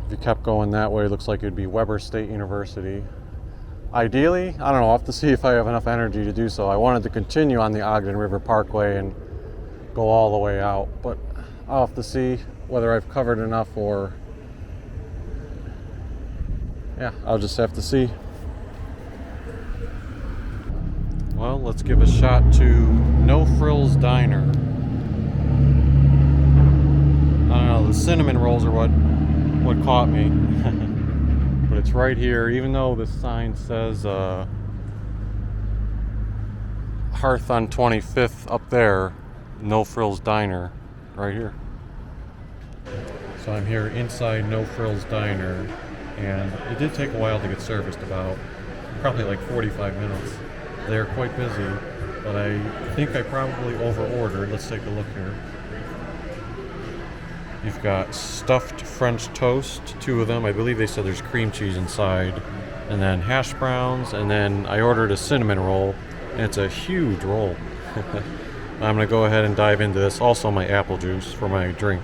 If you kept going that way, it looks like it'd be Weber State University. Ideally, I don't know, I'll have to see if I have enough energy to do so. I wanted to continue on the Ogden River Parkway and go all the way out, but I'll have to see whether I've covered enough or... yeah, I'll just have to see. Well, let's give a shot to No Frills Diner. I don't know, the cinnamon rolls are what caught me. But it's right here, even though the sign says Hearth on 25th up there, No Frills Diner, right here. So I'm here inside No Frills Diner, and it did take a while to get serviced, about probably like 45 minutes. They're quite busy, but I think I probably over-ordered. Let's take a look here. You've got stuffed French toast, 2 of them. I believe they said there's cream cheese inside. And then hash browns, and then I ordered a cinnamon roll, and it's a huge roll. I'm gonna go ahead and dive into this. Also my apple juice for my drink.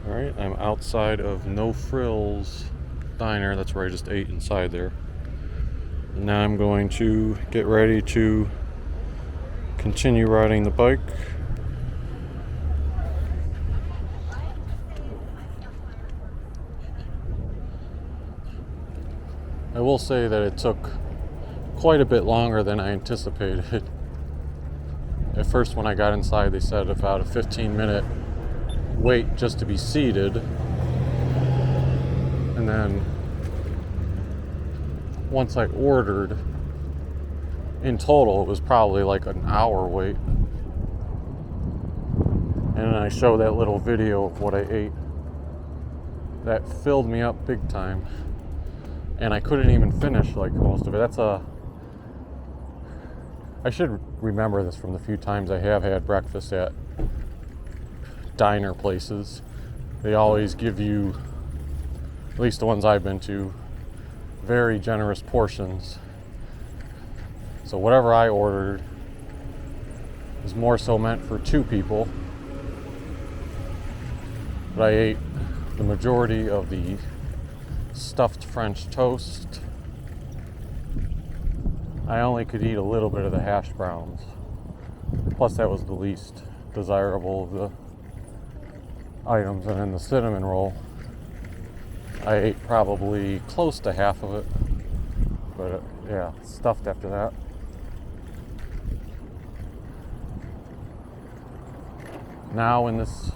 Alright, I'm outside of No Frills Diner. That's where I just ate inside there. And now I'm going to get ready to continue riding the bike. I will say that it took quite a bit longer than I anticipated. At first, when I got inside, they said about a 15-minute wait just to be seated. And then once I ordered, in total, it was probably like an hour wait. And then I showed that little video of what I ate. That filled me up big time. And I couldn't even finish like most of it. I should remember this from the few times I have had breakfast at diner places. They always give you, at least the ones I've been to, very generous portions. So whatever I ordered was more so meant for 2 people. But I ate the majority of the stuffed French toast. I only could eat a little bit of the hash browns. Plus that was the least desirable of the items. And then the cinnamon roll, I ate probably close to half of it. But yeah, stuffed after that. Now in this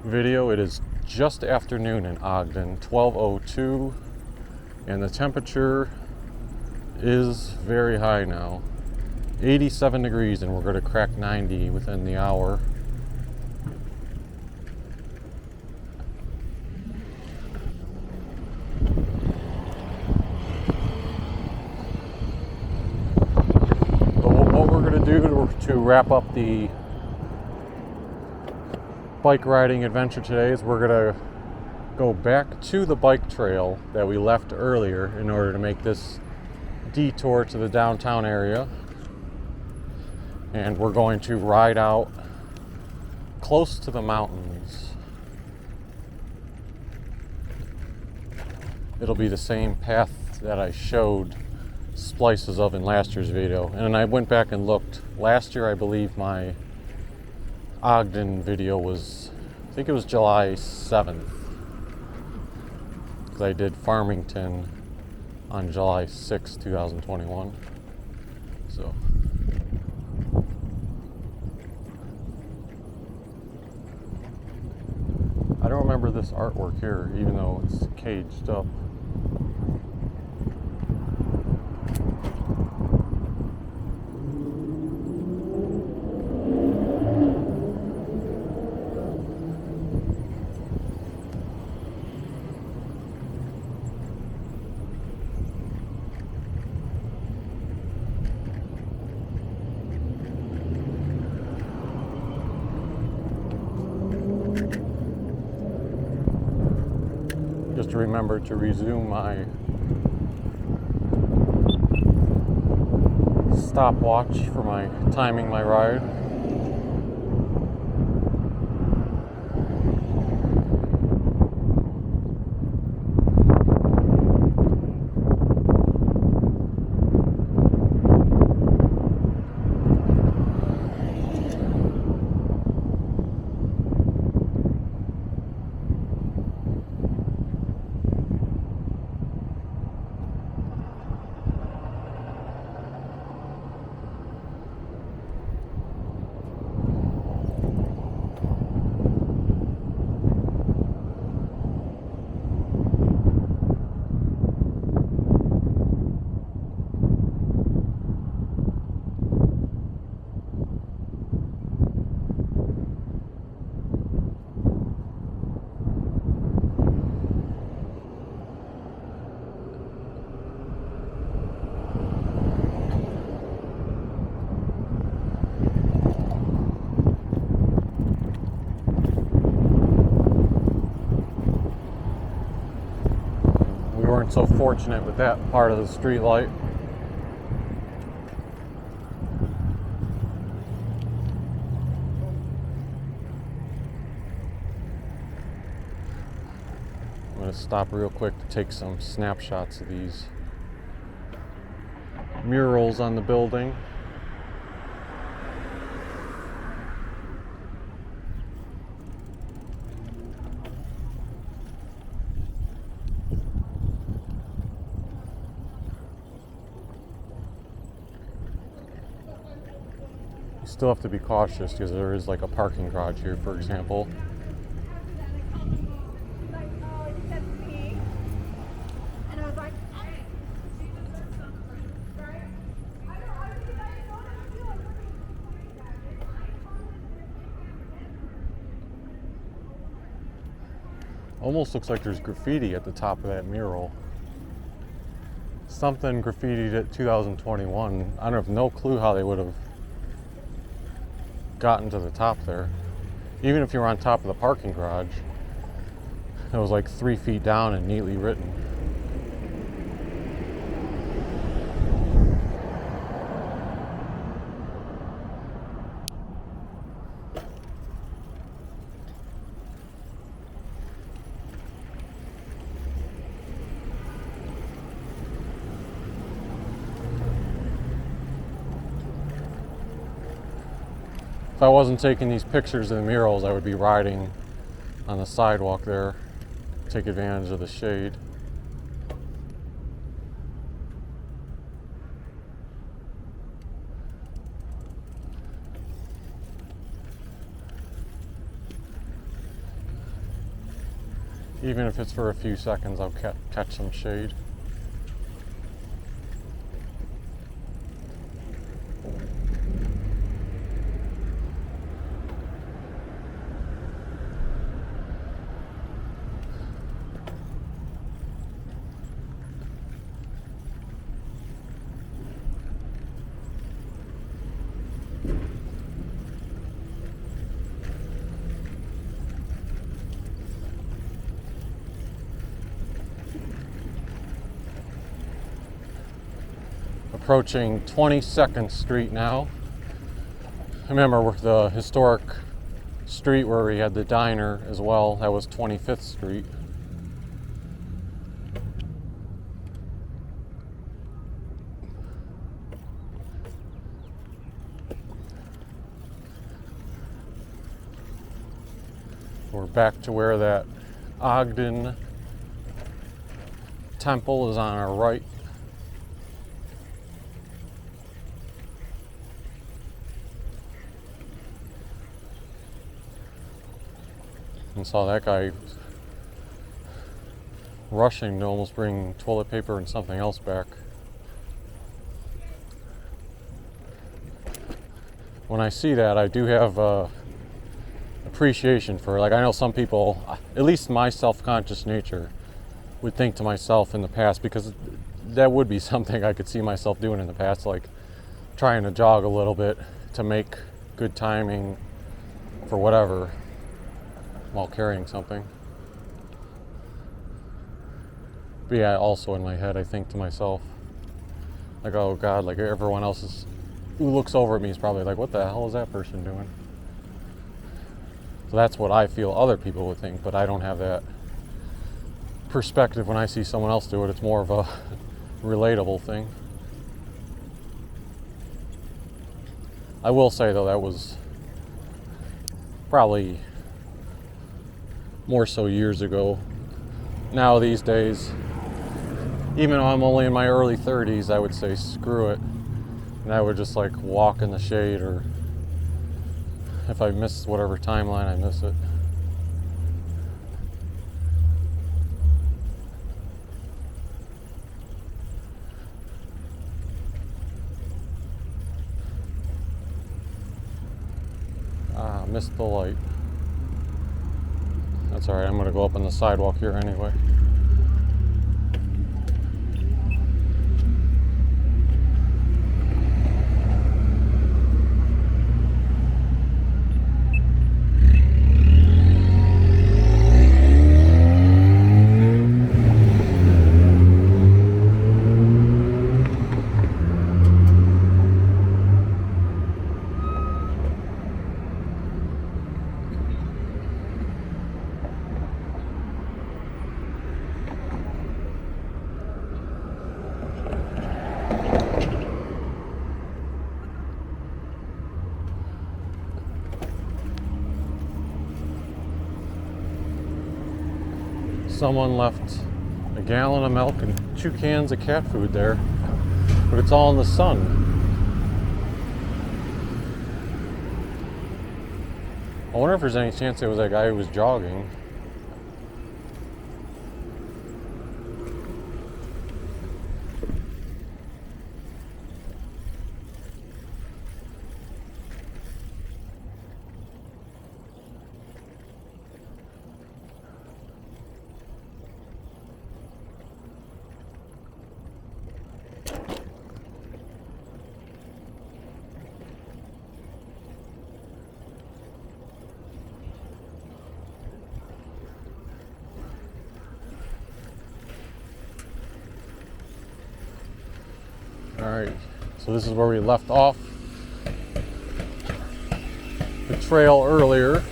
video, it is just afternoon in Ogden, 12:02, and the temperature is very high now, 87 degrees, and we're going to crack 90 within the hour. do to wrap up the bike riding adventure today is we're gonna go back to the bike trail that we left earlier in order to make this detour to the downtown area. And we're going to ride out close to the mountains. It'll be the same path that I showed splices of in last year's video. And I went back and looked. Last year, I believe my Ogden video was, I think it was July 7th. Because I did Farmington on July 6th, 2021. So. I don't remember this artwork here, even though it's caged up. Just to remember to resume my stopwatch for my timing my ride. So fortunate with that part of the street light. I'm going to stop real quick to take some snapshots of these murals on the building. Still have to be cautious because there is like a parking garage here, for example. Almost looks like there's graffiti at the top of that mural. Something graffitied at 2021. I don't have no clue how they would have gotten to the top there. Even if you were on top of the parking garage, it was like 3 feet down and neatly written. If I wasn't taking these pictures of the murals, I would be riding on the sidewalk there, take advantage of the shade. Even if it's for a few seconds, I'll catch some shade. Approaching 22nd Street now. Remember the historic street where we had the diner as well, that was 25th Street. We're back to where that Ogden temple is on our right. And saw that guy rushing to almost bring toilet paper and something else back. When I see that, I do have appreciation for, like, I know some people, at least my self-conscious nature, would think to myself in the past, because that would be something I could see myself doing in the past, like trying to jog a little bit to make good timing for whatever while carrying something. But yeah, also in my head I think to myself, like, oh God, like everyone else who looks over at me is probably like, what the hell is that person doing? So that's what I feel other people would think, but I don't have that perspective when I see someone else do it. It's more of a relatable thing. I will say though, that was probably more so years ago. Now these days, even though I'm only in my early 30s, I would say screw it, and I would just like walk in the shade, or if I miss whatever timeline, I miss it. Missed the light. That's alright, I'm going to go up on the sidewalk here anyway. Someone left a gallon of milk and 2 cans of cat food there, but it's all in the sun. I wonder if there's any chance it was that guy who was jogging. Alright, so this is where we left off the trail earlier.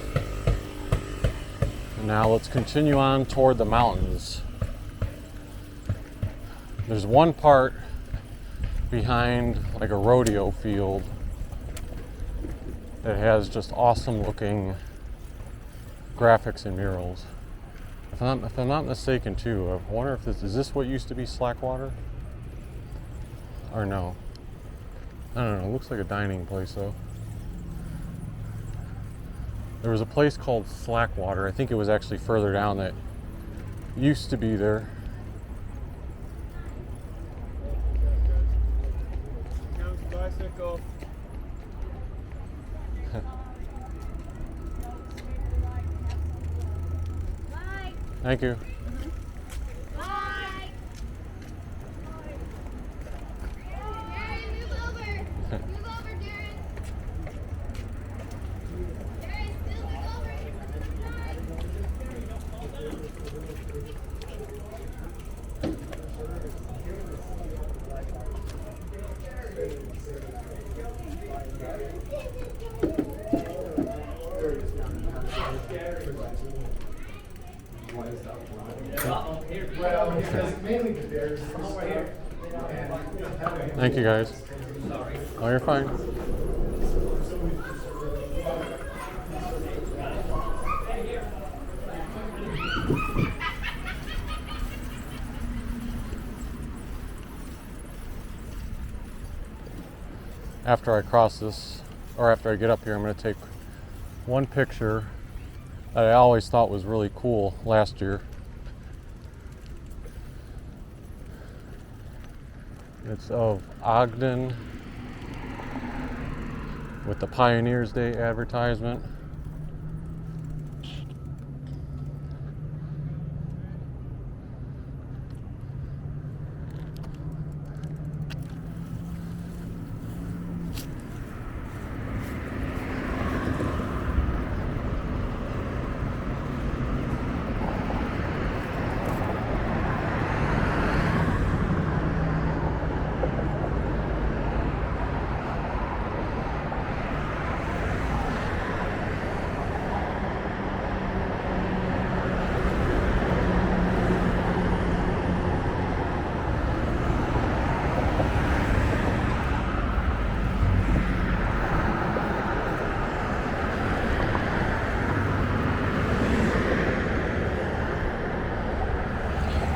And now let's continue on toward the mountains. There's one part behind like a rodeo field that has just awesome looking graphics and murals. If I'm not mistaken too, I wonder if is this what used to be Slackwater? Or no? I don't know, it looks like a dining place though. There was a place called Slackwater, I think it was actually further down, that used to be there. Bicycle. Thank you. Thank you guys. Oh, you're fine. After I cross this, or after I get up here, I'm going to take one picture that I always thought was really cool last year. It's of Ogden with the Pioneers Day advertisement.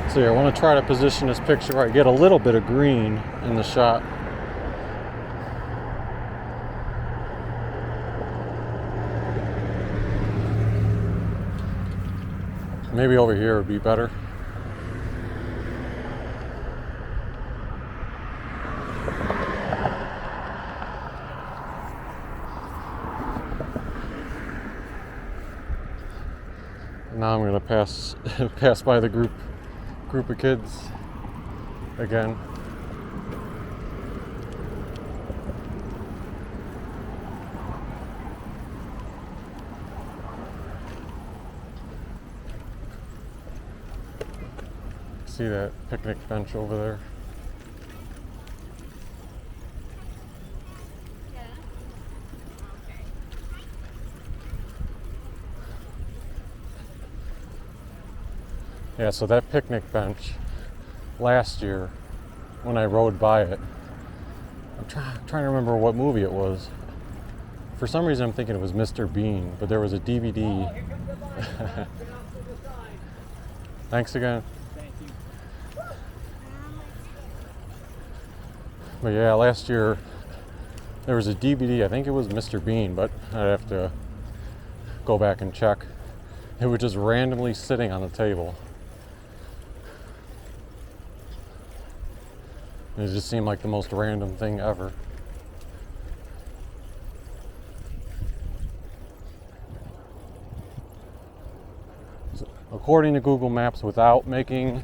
So here, I want to try to position this picture where I get a little bit of green in the shot. Maybe over here would be better. Now I'm going to pass by the group of kids again. See that picnic bench over there? Yeah, so that picnic bench last year when I rode by it, I'm trying to remember what movie it was. For some reason I'm thinking it was Mr. Bean, but there was a DVD. Thanks again. Thank you. But yeah, last year there was a DVD, I think it was Mr. Bean, but I'd have to go back and check. It was just randomly sitting on the table. It just seemed like the most random thing ever. So, according to Google Maps, without making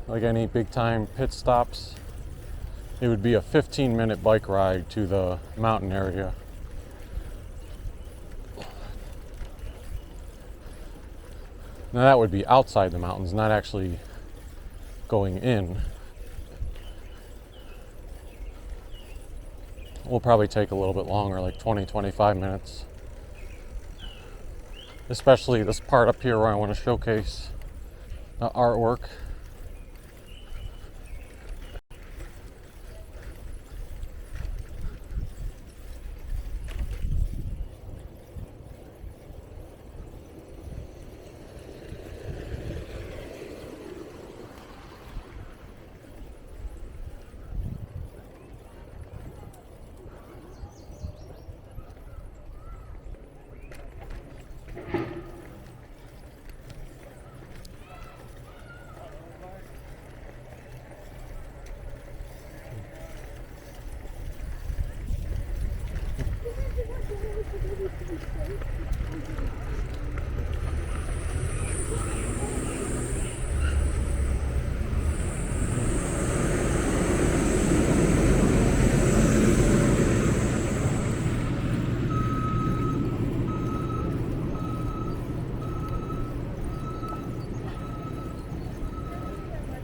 like any big time pit stops, it would be a 15-minute bike ride to the mountain area. Now that would be outside the mountains, not actually going in. Will probably take a little bit longer, like 20-25 minutes. Especially this part up here where I want to showcase the artwork.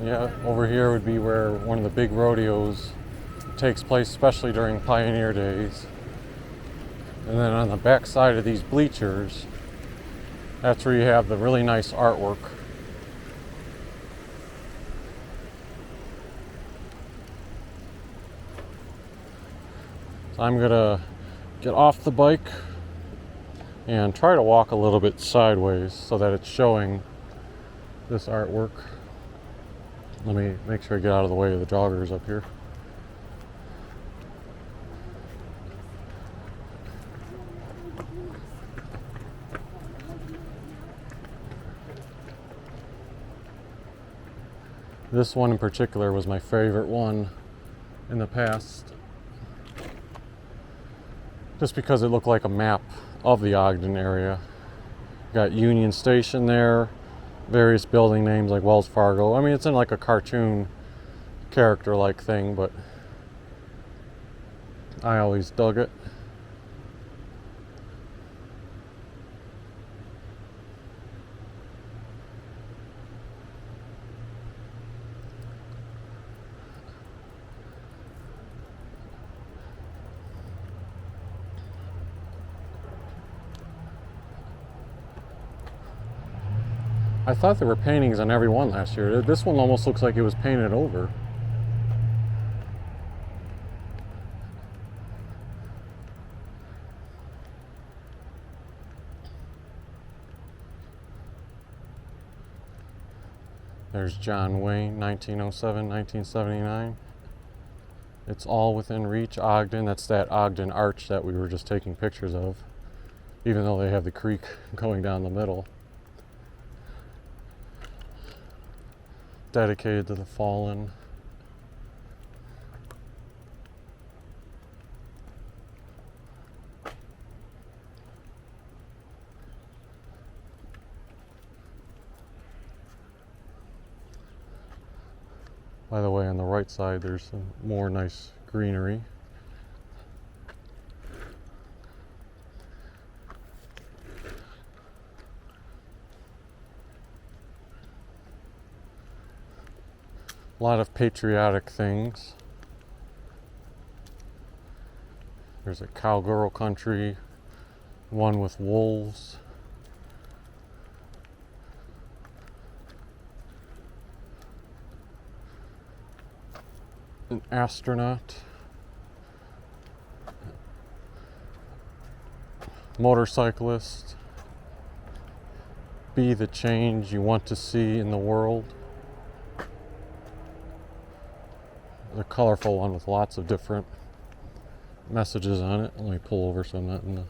Yeah, over here would be where one of the big rodeos takes place especially during Pioneer Days. And then on the back side of these bleachers, that's where you have the really nice artwork. So I'm gonna get off the bike and try to walk a little bit sideways so that it's showing this artwork. Let me make sure I get out of the way of the joggers up here. This one in particular was my favorite one in the past, just because it looked like a map of the Ogden area. Got Union Station there, various building names like Wells Fargo. I mean, it's in like a cartoon character like thing, but I always dug it. I thought there were paintings on every one last year. This one almost looks like it was painted over. There's John Wayne, 1907, 1979. It's all within reach. Ogden, that's that Ogden arch that we were just taking pictures of, even though they have the creek going down the middle. Dedicated to the fallen. By the way, on the right side there's some more nice greenery. A lot of patriotic things. There's a cowgirl country, one with wolves. An astronaut. Motorcyclist. Be the change you want to see in the world. A colorful one with lots of different messages on it. Let me pull over so I'm not in the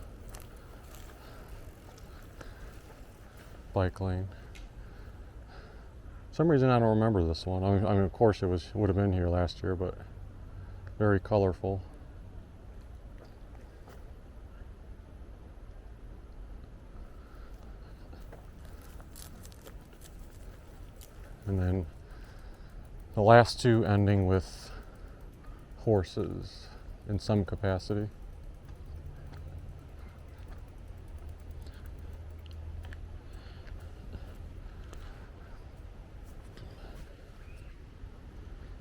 bike lane. For some reason I don't remember this one. I mean, of course it would have been here last year, but very colorful. And then the last two ending with horses in some capacity.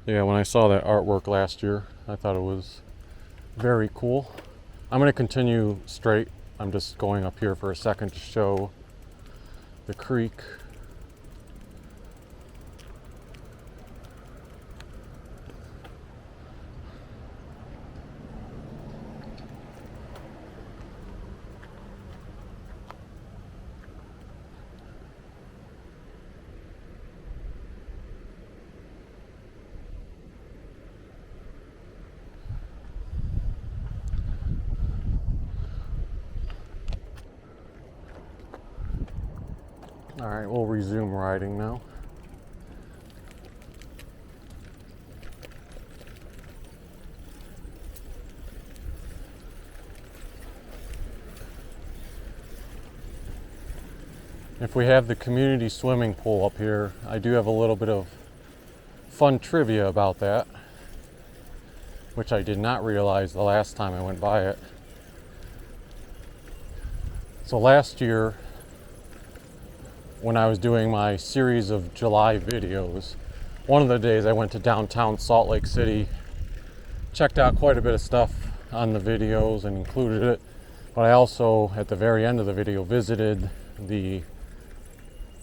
Yeah, when I saw that artwork last year, I thought it was very cool. I'm going to continue straight. I'm just going up here for a second to show the creek. All right, we'll resume riding now. If we have the community swimming pool up here, I do have a little bit of fun trivia about that, which I did not realize the last time I went by it. So last year, when I was doing my series of July videos, one of the days I went to downtown Salt Lake City checked out quite a bit of stuff on the videos and included it, but I also, at the very end of the video, visited the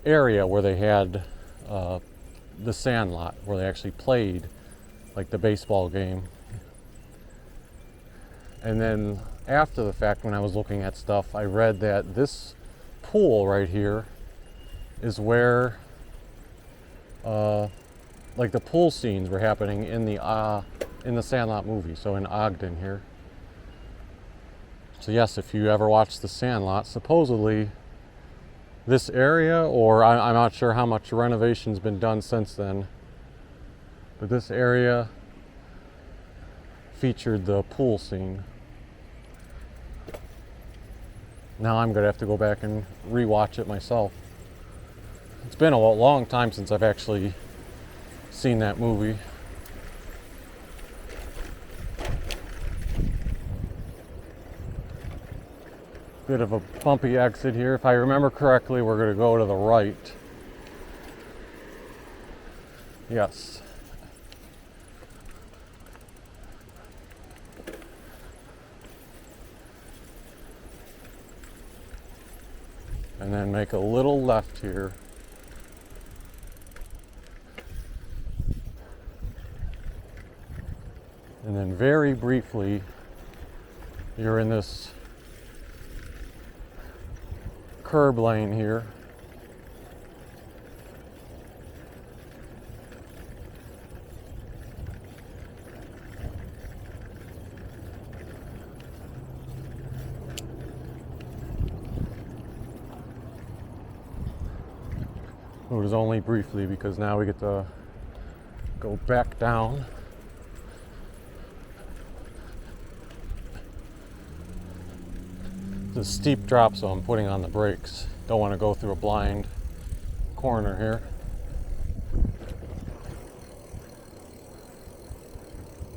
area where they had the sand lot, where they actually played like the baseball game. And then after the fact, when I was looking at stuff, I read that this pool right here is where like the pool scenes were happening in the Sandlot movie, so in Ogden here. So yes, if you ever watched the Sandlot, supposedly this area, or I'm not sure how much renovation's been done since then, but this area featured the pool scene. Now I'm gonna have to go back and rewatch it myself. It's been a long time since I've actually seen that movie. Bit of a bumpy exit here. If I remember correctly, we're going to go to the right. Yes. And then make a little left here. And then very briefly, you're in this curb lane here. It was only briefly because now we get to go back down. It's a steep drop, so I'm putting on the brakes. Don't want to go through a blind corner here.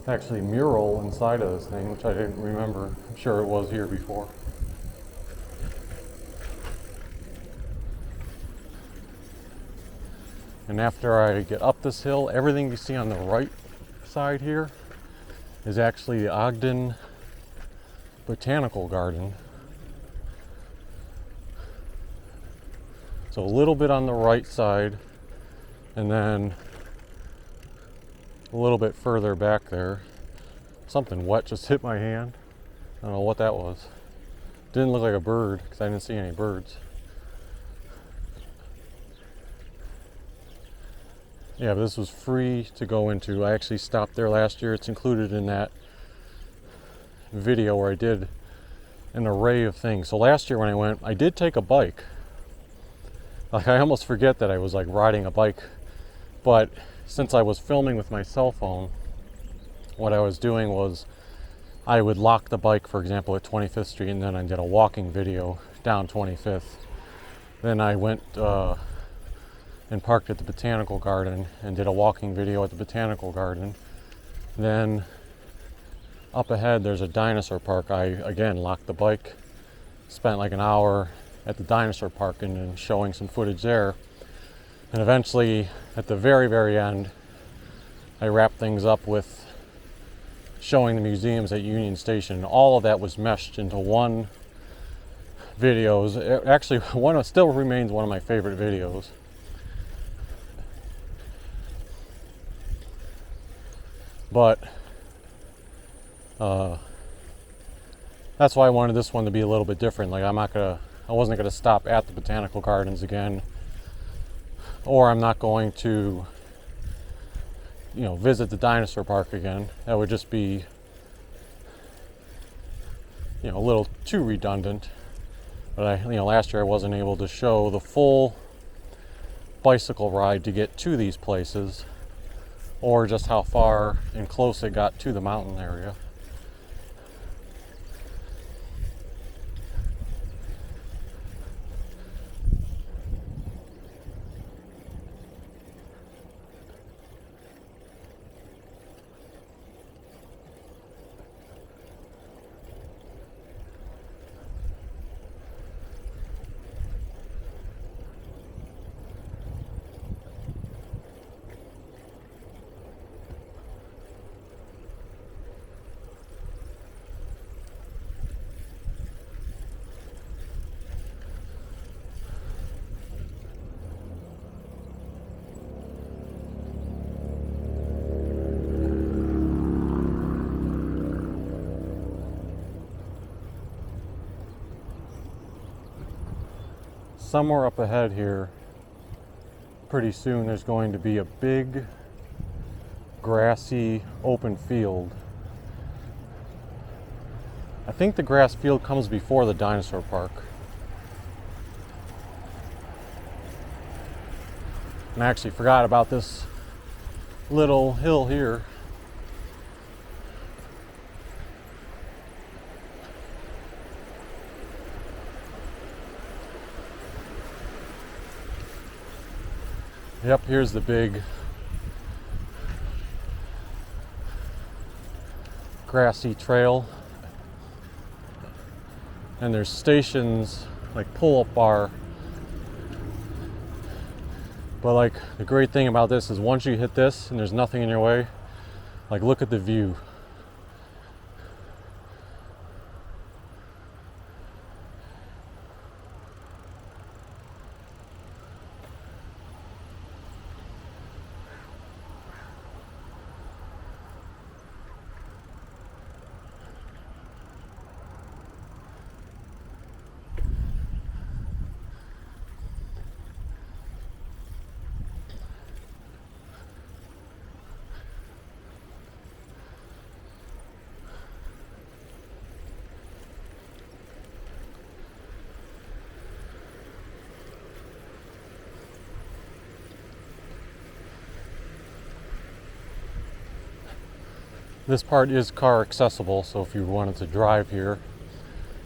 Actually, mural inside of this thing, which I didn't remember. I'm sure it was here before. And after I get up this hill, everything you see on the right side here is actually the Ogden Botanical Garden. So a little bit on the right side, and then a little bit further back there. Something wet just hit my hand. I don't know what that was. Didn't look like a bird because I didn't see any birds. Yeah, but this was free to go into. I actually stopped there last year. It's included in that video where I did an array of things. So last year when I went, I did take a bike. Like, I almost forget that I was like riding a bike, but since I was filming with my cell phone, what I was doing was I would lock the bike, for example, at 25th Street, and then I did a walking video down 25th. Then I went and parked at the Botanical Garden and did a walking video at the Botanical Garden. Then up ahead there's a Dinosaur Park. I again locked the bike, spent like an hour at the Dinosaur Park and showing some footage there. And eventually, at the very, very end, I wrapped things up with showing the museums at Union Station. All of that was meshed into one video. Actually, one still remains one of my favorite videos. But that's why I wanted this one to be a little bit different. Like, I wasn't gonna stop at the Botanical Gardens again, or I'm not going to, visit the Dinosaur Park again. That would just be, a little too redundant. But last year I wasn't able to show the full bicycle ride to get to these places, or just how far and close it got to the mountain area. somewhere up ahead here, pretty soon, there's going to be a big grassy open field. I think the grass field comes before the Dinosaur Park. And I actually forgot about this little hill here. Yep, here's the big Grassy Trail. And there's stations like pull-up bar. But like the great thing about this is once you hit this and there's nothing in your way, like look at the view. This part is car accessible, so if you wanted to drive here,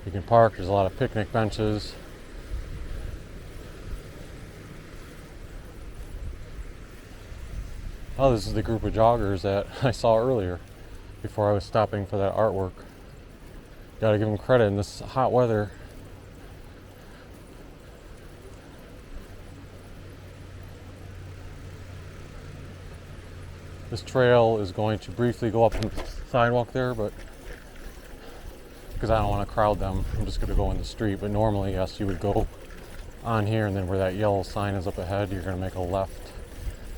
you can park. There's a lot of picnic benches. Oh, this is the group of joggers that I saw earlier before I was stopping for that artwork. Gotta give them credit in this hot weather. This trail is going to briefly go up the sidewalk there, but because I don't want to crowd them, I'm just going to go in the street. But normally, yes, you would go on here, and then where that yellow sign is up ahead, you're going to make a left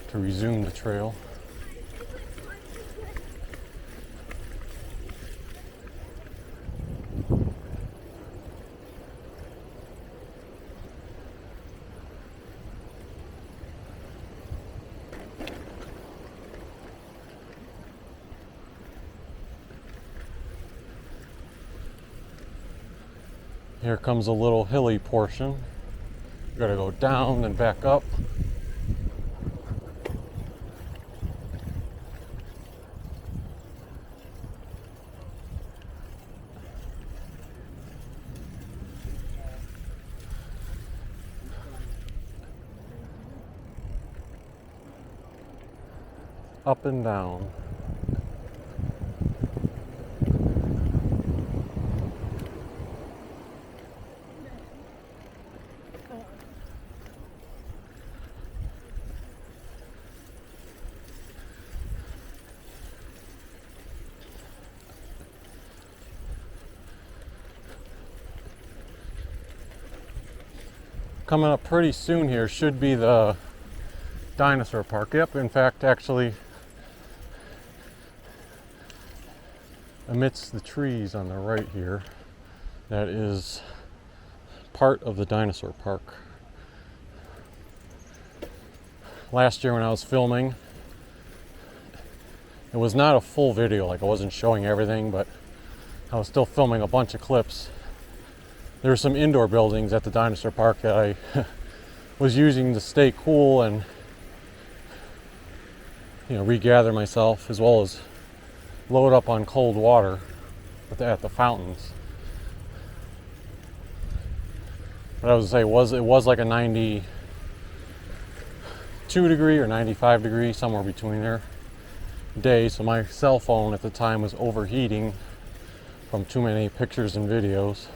to resume the trail. Here comes a little hilly portion. You gotta go down and back up. Up and down. Coming up pretty soon here should be the Dinosaur Park. Yep, in fact, actually, amidst the trees on the right here, that is part of the Dinosaur Park. Last year when I was filming, it was not a full video, like I wasn't showing everything, but I was still filming a bunch of clips. There were some indoor buildings at the Dinosaur Park that I was using to stay cool and, you know, regather myself, as well as load up on cold water at the fountains. But I was gonna say it was like a 92 degree or 95 degree, somewhere between there, day. So my cell phone at the time was overheating from too many pictures and videos.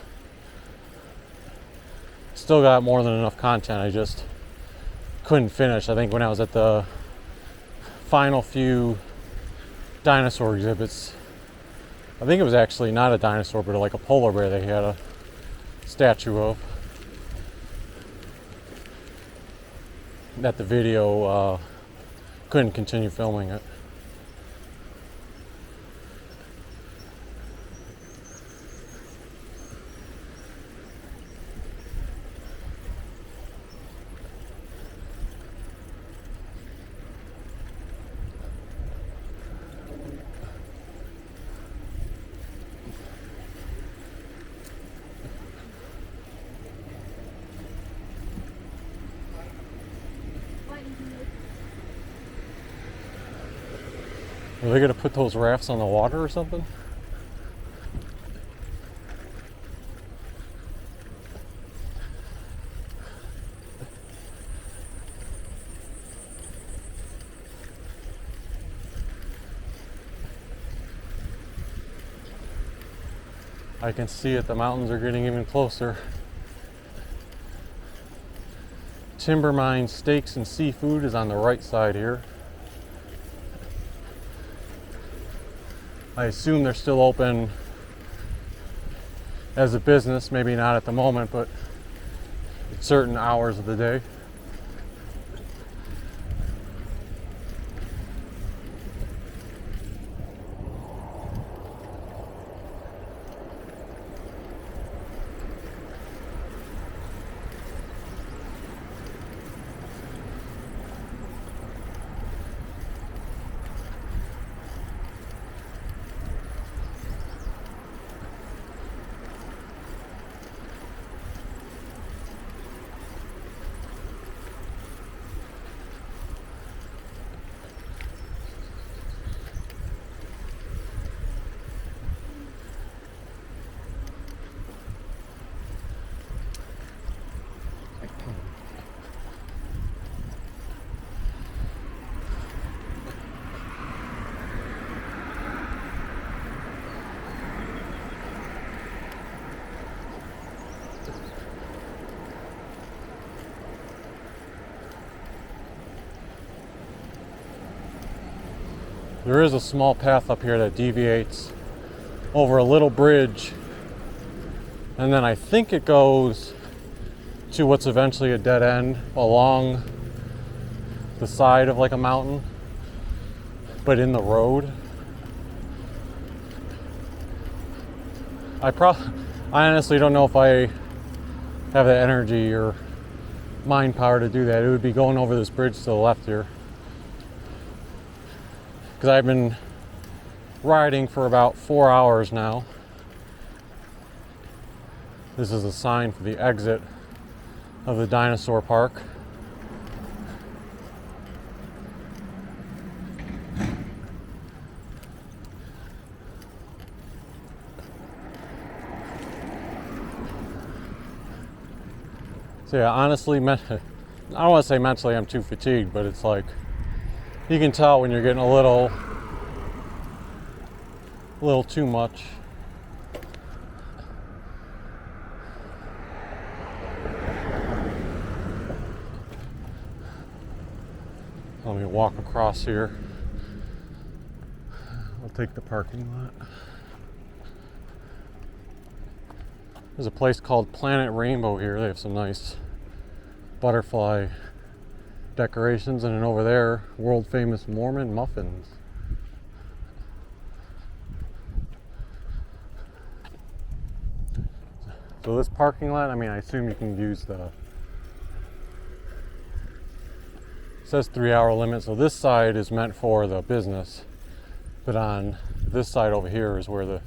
Still got more than enough content, I just couldn't finish. I think when I was at the final few dinosaur exhibits, I think it was actually not a dinosaur, but like a polar bear they had a statue of, that the video couldn't continue filming it. Are they gonna put those rafts on the water or something? I can see it, the mountains are getting even closer. Timber Mine Steaks and Seafood is on the right side here. I assume they're still open as a business, maybe not at the moment, but at certain hours of the day. There is a small path up here that deviates over a little bridge, and then I think it goes to what's eventually a dead end along the side of like a mountain, but in the road. I honestly don't know if I have the energy or mind power to do that. It would be going over this bridge to the left here, because I've been riding for about 4 hours now. This is a sign for the exit of the Dinosaur Park. So yeah, honestly, I don't want to say mentally I'm too fatigued, but it's like, you can tell when you're getting a little too much. Let me walk across here. I'll take the parking lot. There's a place called Planet Rainbow here. They have some nice butterfly decorations, and then over there, world famous Mormon muffins. So this parking lot, I mean, I assume you can use it says 3-hour limit, so this side is meant for the business, but on this side over here is where the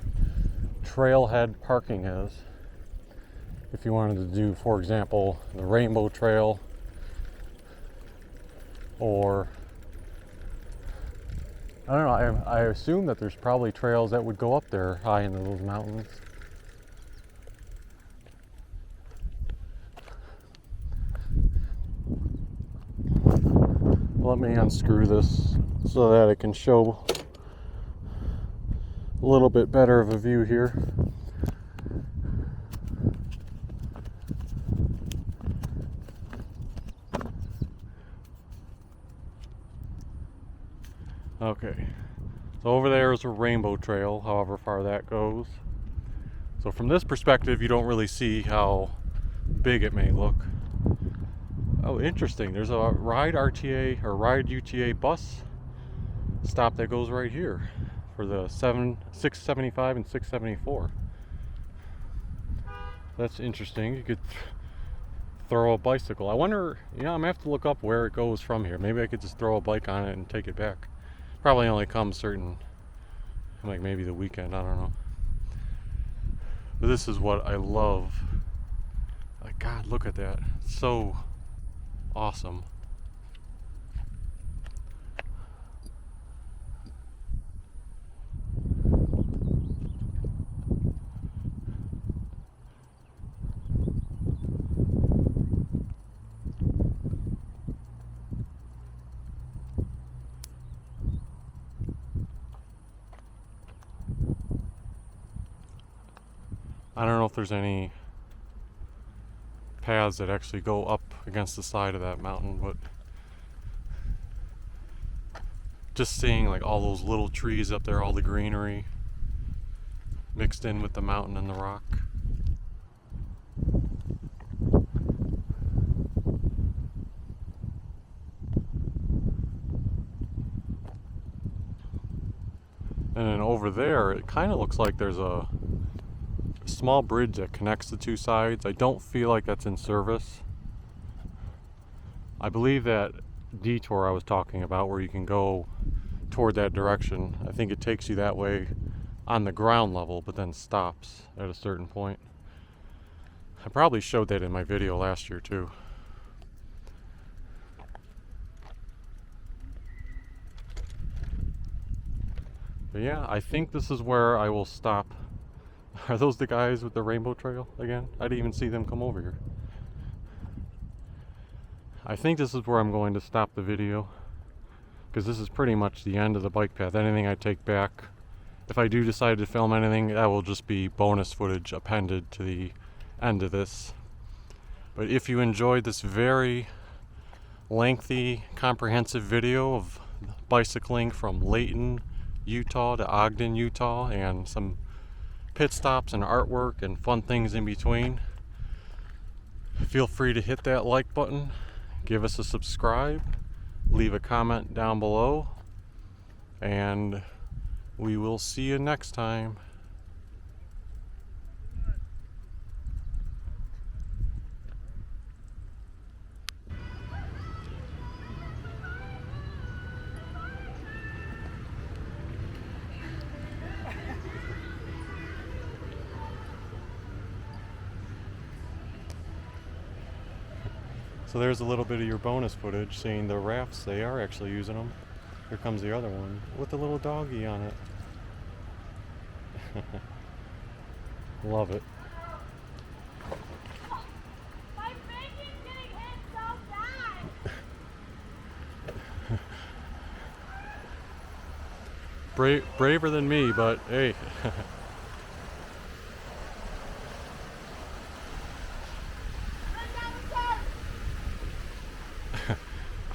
trailhead parking is. If you wanted to do, for example, the Rainbow Trail, or I don't know, I assume that there's probably trails that would go up there high into those mountains. Let me unscrew this so that I can show a little bit better of a view here. Okay, so over there is a rainbow trail, however far that goes. So from this perspective, you don't really see how big it may look. Oh, interesting. There's a Ride RTA or Ride UTA bus stop that goes right here for the 675 and 674. That's interesting. You could throw a bicycle. I wonder, I'm gonna have to look up where it goes from here. Maybe I could just throw a bike on it and take it back. Probably only comes certain, like maybe the weekend, I don't know. But this is what I love. Like, God, look at that. It's so awesome. I don't know if there's any paths that actually go up against the side of that mountain, but just seeing like all those little trees up there, all the greenery mixed in with the mountain and the rock. And then over there, it kind of looks like there's a small bridge that connects the two sides. I don't feel like that's in service. I believe that detour I was talking about, where you can go toward that direction, I think it takes you that way on the ground level, but then stops at a certain point. I probably showed that in my video last year too. But yeah, I think this is where I will stop. Are those the guys with the rainbow trail again? I didn't even see them come over here. I think this is where I'm going to stop the video, because this is pretty much the end of the bike path. Anything I take back, if I do decide to film anything, that will just be bonus footage appended to the end of this. But if you enjoyed this very lengthy, comprehensive video of bicycling from Layton, Utah to Ogden, Utah, and some pit stops and artwork and fun things in between, feel free to hit that like button, give us a subscribe, leave a comment down below, and we will see you next time. So there's a little bit of your bonus footage, seeing the rafts. They are actually using them. Here comes the other one with the little doggy on it. Love it. My bacon's getting hit so bad. Braver than me, but hey.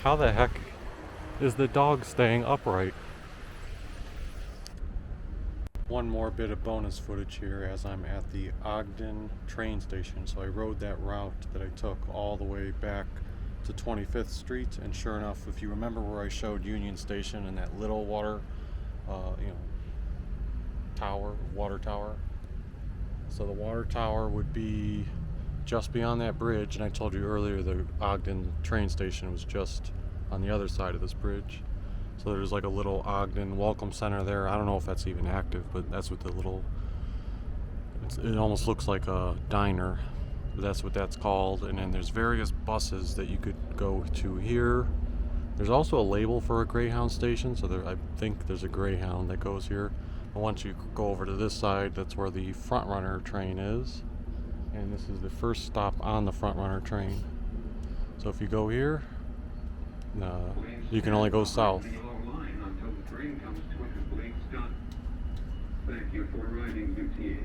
How the heck is the dog staying upright? One more bit of bonus footage here as I'm at the Ogden train station. So I rode that route that I took all the way back to 25th Street, and sure enough, if you remember where I showed Union Station and that little water tower. So the water tower would be just beyond that bridge, and I told you earlier the Ogden train station was just on the other side of this bridge. So there's like a little Ogden welcome center there. I don't know if that's even active, but that's what the little, it almost looks like a diner, but that's what that's called. And then there's various buses that you could go to here. There's also a label for a Greyhound station, so I think there's a Greyhound that goes here. And once you go over to this side, that's where the front runner train is. And this is the first stop on the front runner train. So if you go here, you can only go south. Until the train comes to a complete stop. Thank you for riding UTA.